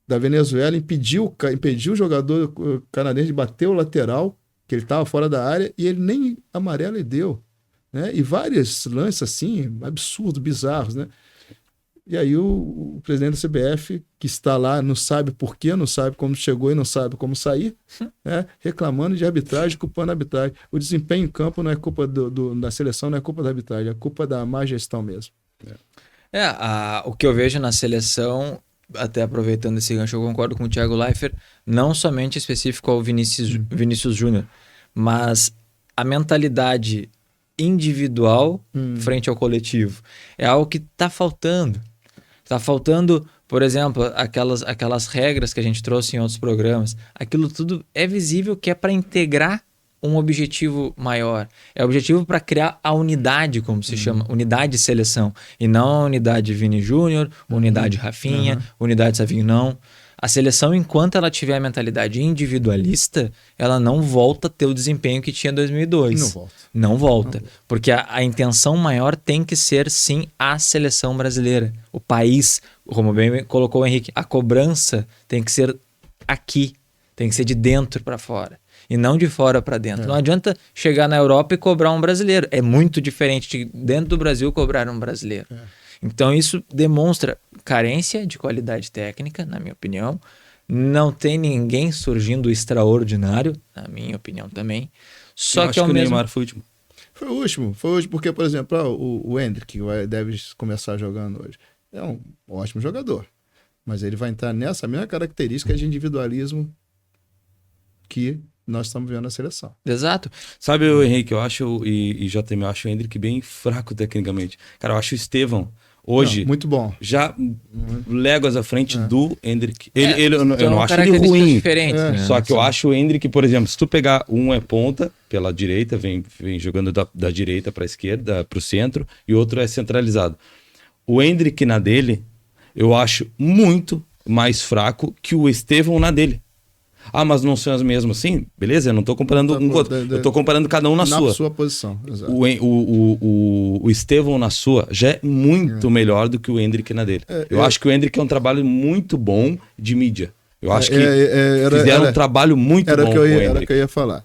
da Venezuela impediu o jogador canadense de bater o lateral, que ele estava fora da área, e ele nem amarelo ele deu. Né? E vários lances assim, absurdos, bizarros, né? E aí o presidente da CBF, que está lá, não sabe por quê, não sabe como chegou e não sabe como sair, né? Reclamando de arbitragem, culpando a arbitragem. O desempenho em campo não é culpa da seleção, não é culpa da arbitragem, é culpa da má gestão mesmo. O que eu vejo na seleção, até aproveitando esse gancho, eu concordo com o Thiago Leifert, não somente específico ao Vinícius Júnior, mas a mentalidade individual frente ao coletivo. É algo que está faltando. Está faltando, por exemplo, aquelas regras que a gente trouxe em outros programas. Aquilo tudo é visível que é para integrar um objetivo maior. É objetivo para criar a unidade, como se chama, unidade de seleção. E não a unidade Vini Júnior, unidade Rafinha, unidade Savinho, não. A seleção, enquanto ela tiver a mentalidade individualista, ela não volta a ter o desempenho que tinha em 2002. Não volta. Porque a intenção maior tem que ser, sim, a seleção brasileira. O país, como bem colocou o Henrique, a cobrança tem que ser aqui. Tem que ser de dentro para fora. E não de fora para dentro. Não adianta chegar na Europa e cobrar um brasileiro. É muito diferente de dentro do Brasil cobrar um brasileiro. Então isso demonstra carência de qualidade técnica, na minha opinião. Não tem ninguém surgindo extraordinário, na minha opinião também. Só eu que acho que o Neymar foi o último. Foi o último, porque, por exemplo, o Endrick, que deve começar jogando hoje, é um ótimo jogador. Mas ele vai entrar nessa mesma característica de individualismo que nós estamos vendo na seleção. Exato. Sabe, o Henrique, eu acho, e JM, eu acho o Endrick bem fraco tecnicamente. Cara, eu acho o Estevão hoje muito bom. Já léguas à frente do Endrick. Eu não acho ele características ruim. diferentes, né? Só que eu acho o Endrick, por exemplo, se tu pegar um é ponta pela direita, vem jogando da direita para a esquerda, para o centro, e outro é centralizado. O Endrick na dele, eu acho muito mais fraco que o Estevão na dele. Ah, mas não são as mesmas assim? Beleza, eu não estou comparando um com o outro. Eu estou comparando cada um na sua. Na sua posição, exato. O Estevão na sua já é muito melhor do que o Endrick na dele. Eu acho que o Endrick é um trabalho muito bom de mídia. Eu acho que fizeram um trabalho muito bom com o Endrick. Era o que eu ia falar.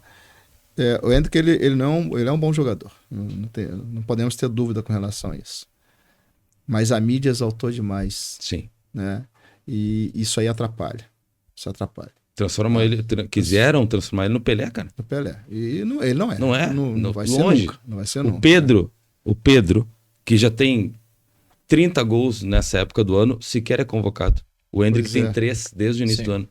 O Endrick, ele é um bom jogador. Não podemos ter dúvida com relação a isso. Mas a mídia exaltou demais. Sim. Né? E isso aí atrapalha. Isso atrapalha. Quiseram transformar ele no Pelé, cara. No Pelé. E ele não é. Não é? Não vai longe. ser nunca. Não vai ser nunca. O Pedro, que já tem 30 gols nessa época do ano, sequer é convocado. O Endrick tem 3 desde o início do ano.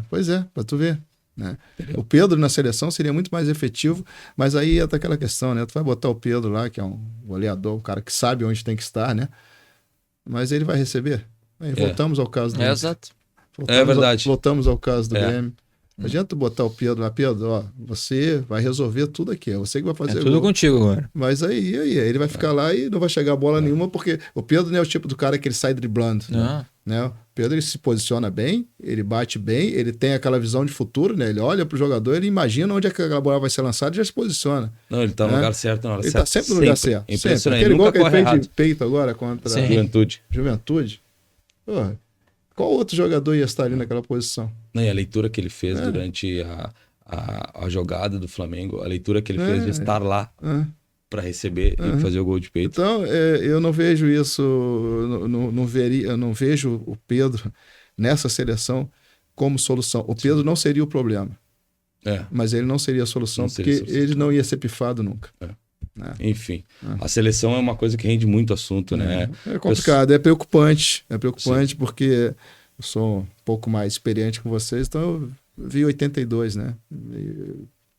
Pois é, pra tu ver. né? O Pedro na seleção seria muito mais efetivo, mas aí entra aquela questão, né? Tu vai botar o Pedro lá, que é um goleador, um cara que sabe onde tem que estar, né? Mas ele vai receber. Aí voltamos ao caso do exato. Verdade. Voltamos ao caso do Grêmio. Não adianta botar o Pedro lá, Pedro, ó, você vai resolver tudo aqui, é você que vai fazer tudo gol. contigo agora. Mas aí ele vai ficar lá e não vai chegar a bola nenhuma, porque o Pedro não é o tipo do cara que ele sai driblando. Né? O Pedro, ele se posiciona bem, ele bate bem, ele tem aquela visão de futuro, né? Ele olha pro jogador, ele imagina onde é que a bola vai ser lançada e já se posiciona. Não, ele tá no lugar certo na hora certa. Ele tá sempre no lugar certo. Impressionante. Aquele gol que ele fez errado. de peito agora contra a Juventude. Porra, qual outro jogador ia estar ali naquela posição? Não, e a leitura que ele fez durante a jogada do Flamengo, a leitura que ele fez de estar lá para receber e fazer o gol de peito. Então, eu não vejo isso, eu não vejo o Pedro nessa seleção como solução. O Pedro não seria o problema, mas ele não seria a solução, porque ele não ia ser pifado nunca. Enfim, a seleção é uma coisa que rende muito assunto, né? É complicado, é preocupante porque eu sou um pouco mais experiente que vocês, então eu vi 82, né?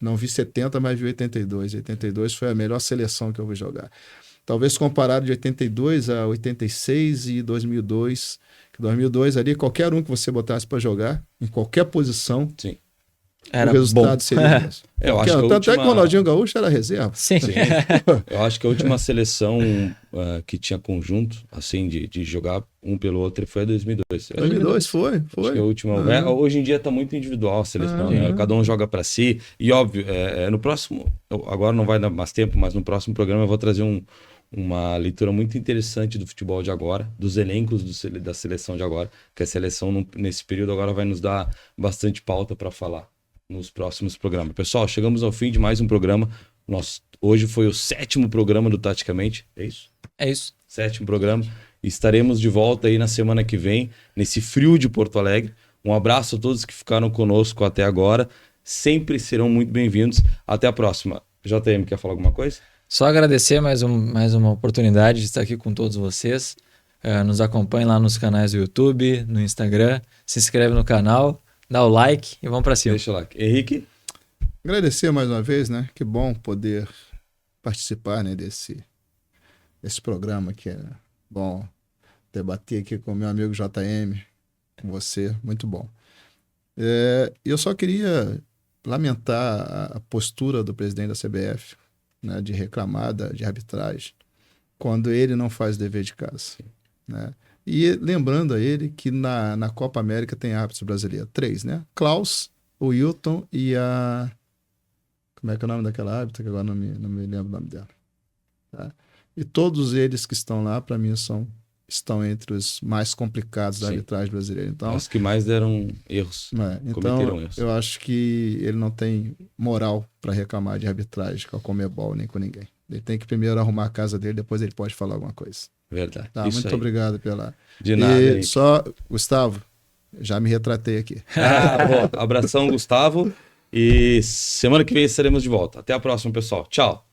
Não vi 70, mas vi 82. 82 foi a melhor seleção que eu vi jogar. Talvez comparado de 82 a 86 e 2002, que 2002 ali, qualquer um que você botasse para jogar, em qualquer posição, era o resultado bom. seria mesmo. Eu acho que tanto é que o Ronaldinho Gaúcho era reserva. Sim. Eu acho que a última seleção que tinha conjunto, assim, de jogar um pelo outro, foi a 2002. 2002 foi. Acho que a última. Hoje em dia tá muito individual a seleção, né? Cada um joga para si. E óbvio, no próximo, agora não vai dar mais tempo, mas no próximo programa eu vou trazer uma leitura muito interessante do futebol de agora, dos elencos da seleção de agora, que a seleção nesse período agora vai nos dar bastante pauta para falar nos próximos programas. Pessoal, chegamos ao fim de mais um programa. Hoje foi o 7º programa do Taticamente, é isso? É isso. 7º programa. Estaremos de volta aí na semana que vem, nesse frio de Porto Alegre. Um abraço a todos que ficaram conosco até agora. Sempre serão muito bem-vindos. Até a próxima. JM, quer falar alguma coisa? Só agradecer mais uma oportunidade de estar aqui com todos vocês. Nos acompanhem lá nos canais do YouTube, no Instagram. Se inscreve no canal, dá o like e vamos para cima. Deixa o like. Henrique? Agradecer mais uma vez, né? Que bom poder participar, né, desse programa que é bom debater aqui com o meu amigo JM, com você, muito bom. Eu só queria lamentar a postura do presidente da CBF, né, de reclamar de arbitragem, quando ele não faz dever de casa. Né? E lembrando a ele que na Copa América tem árbitros brasileiros, 3, né? Klaus, o Wilton e a... Como é que é o nome daquela árbitra? Que agora não me lembro o nome dela. Tá? E todos eles que estão lá, para mim, estão entre os mais complicados da arbitragem brasileira. Então, os que mais deram erros. Então, erros. Eu acho que ele não tem moral para reclamar de arbitragem com a Conmebol nem com ninguém. Ele tem que primeiro arrumar a casa dele, depois ele pode falar alguma coisa. Verdade. Tá, muito obrigado pela... De nada. E só, Gustavo, já me retratei aqui. Bom, abração, Gustavo. E semana que vem estaremos de volta. Até a próxima, pessoal. Tchau.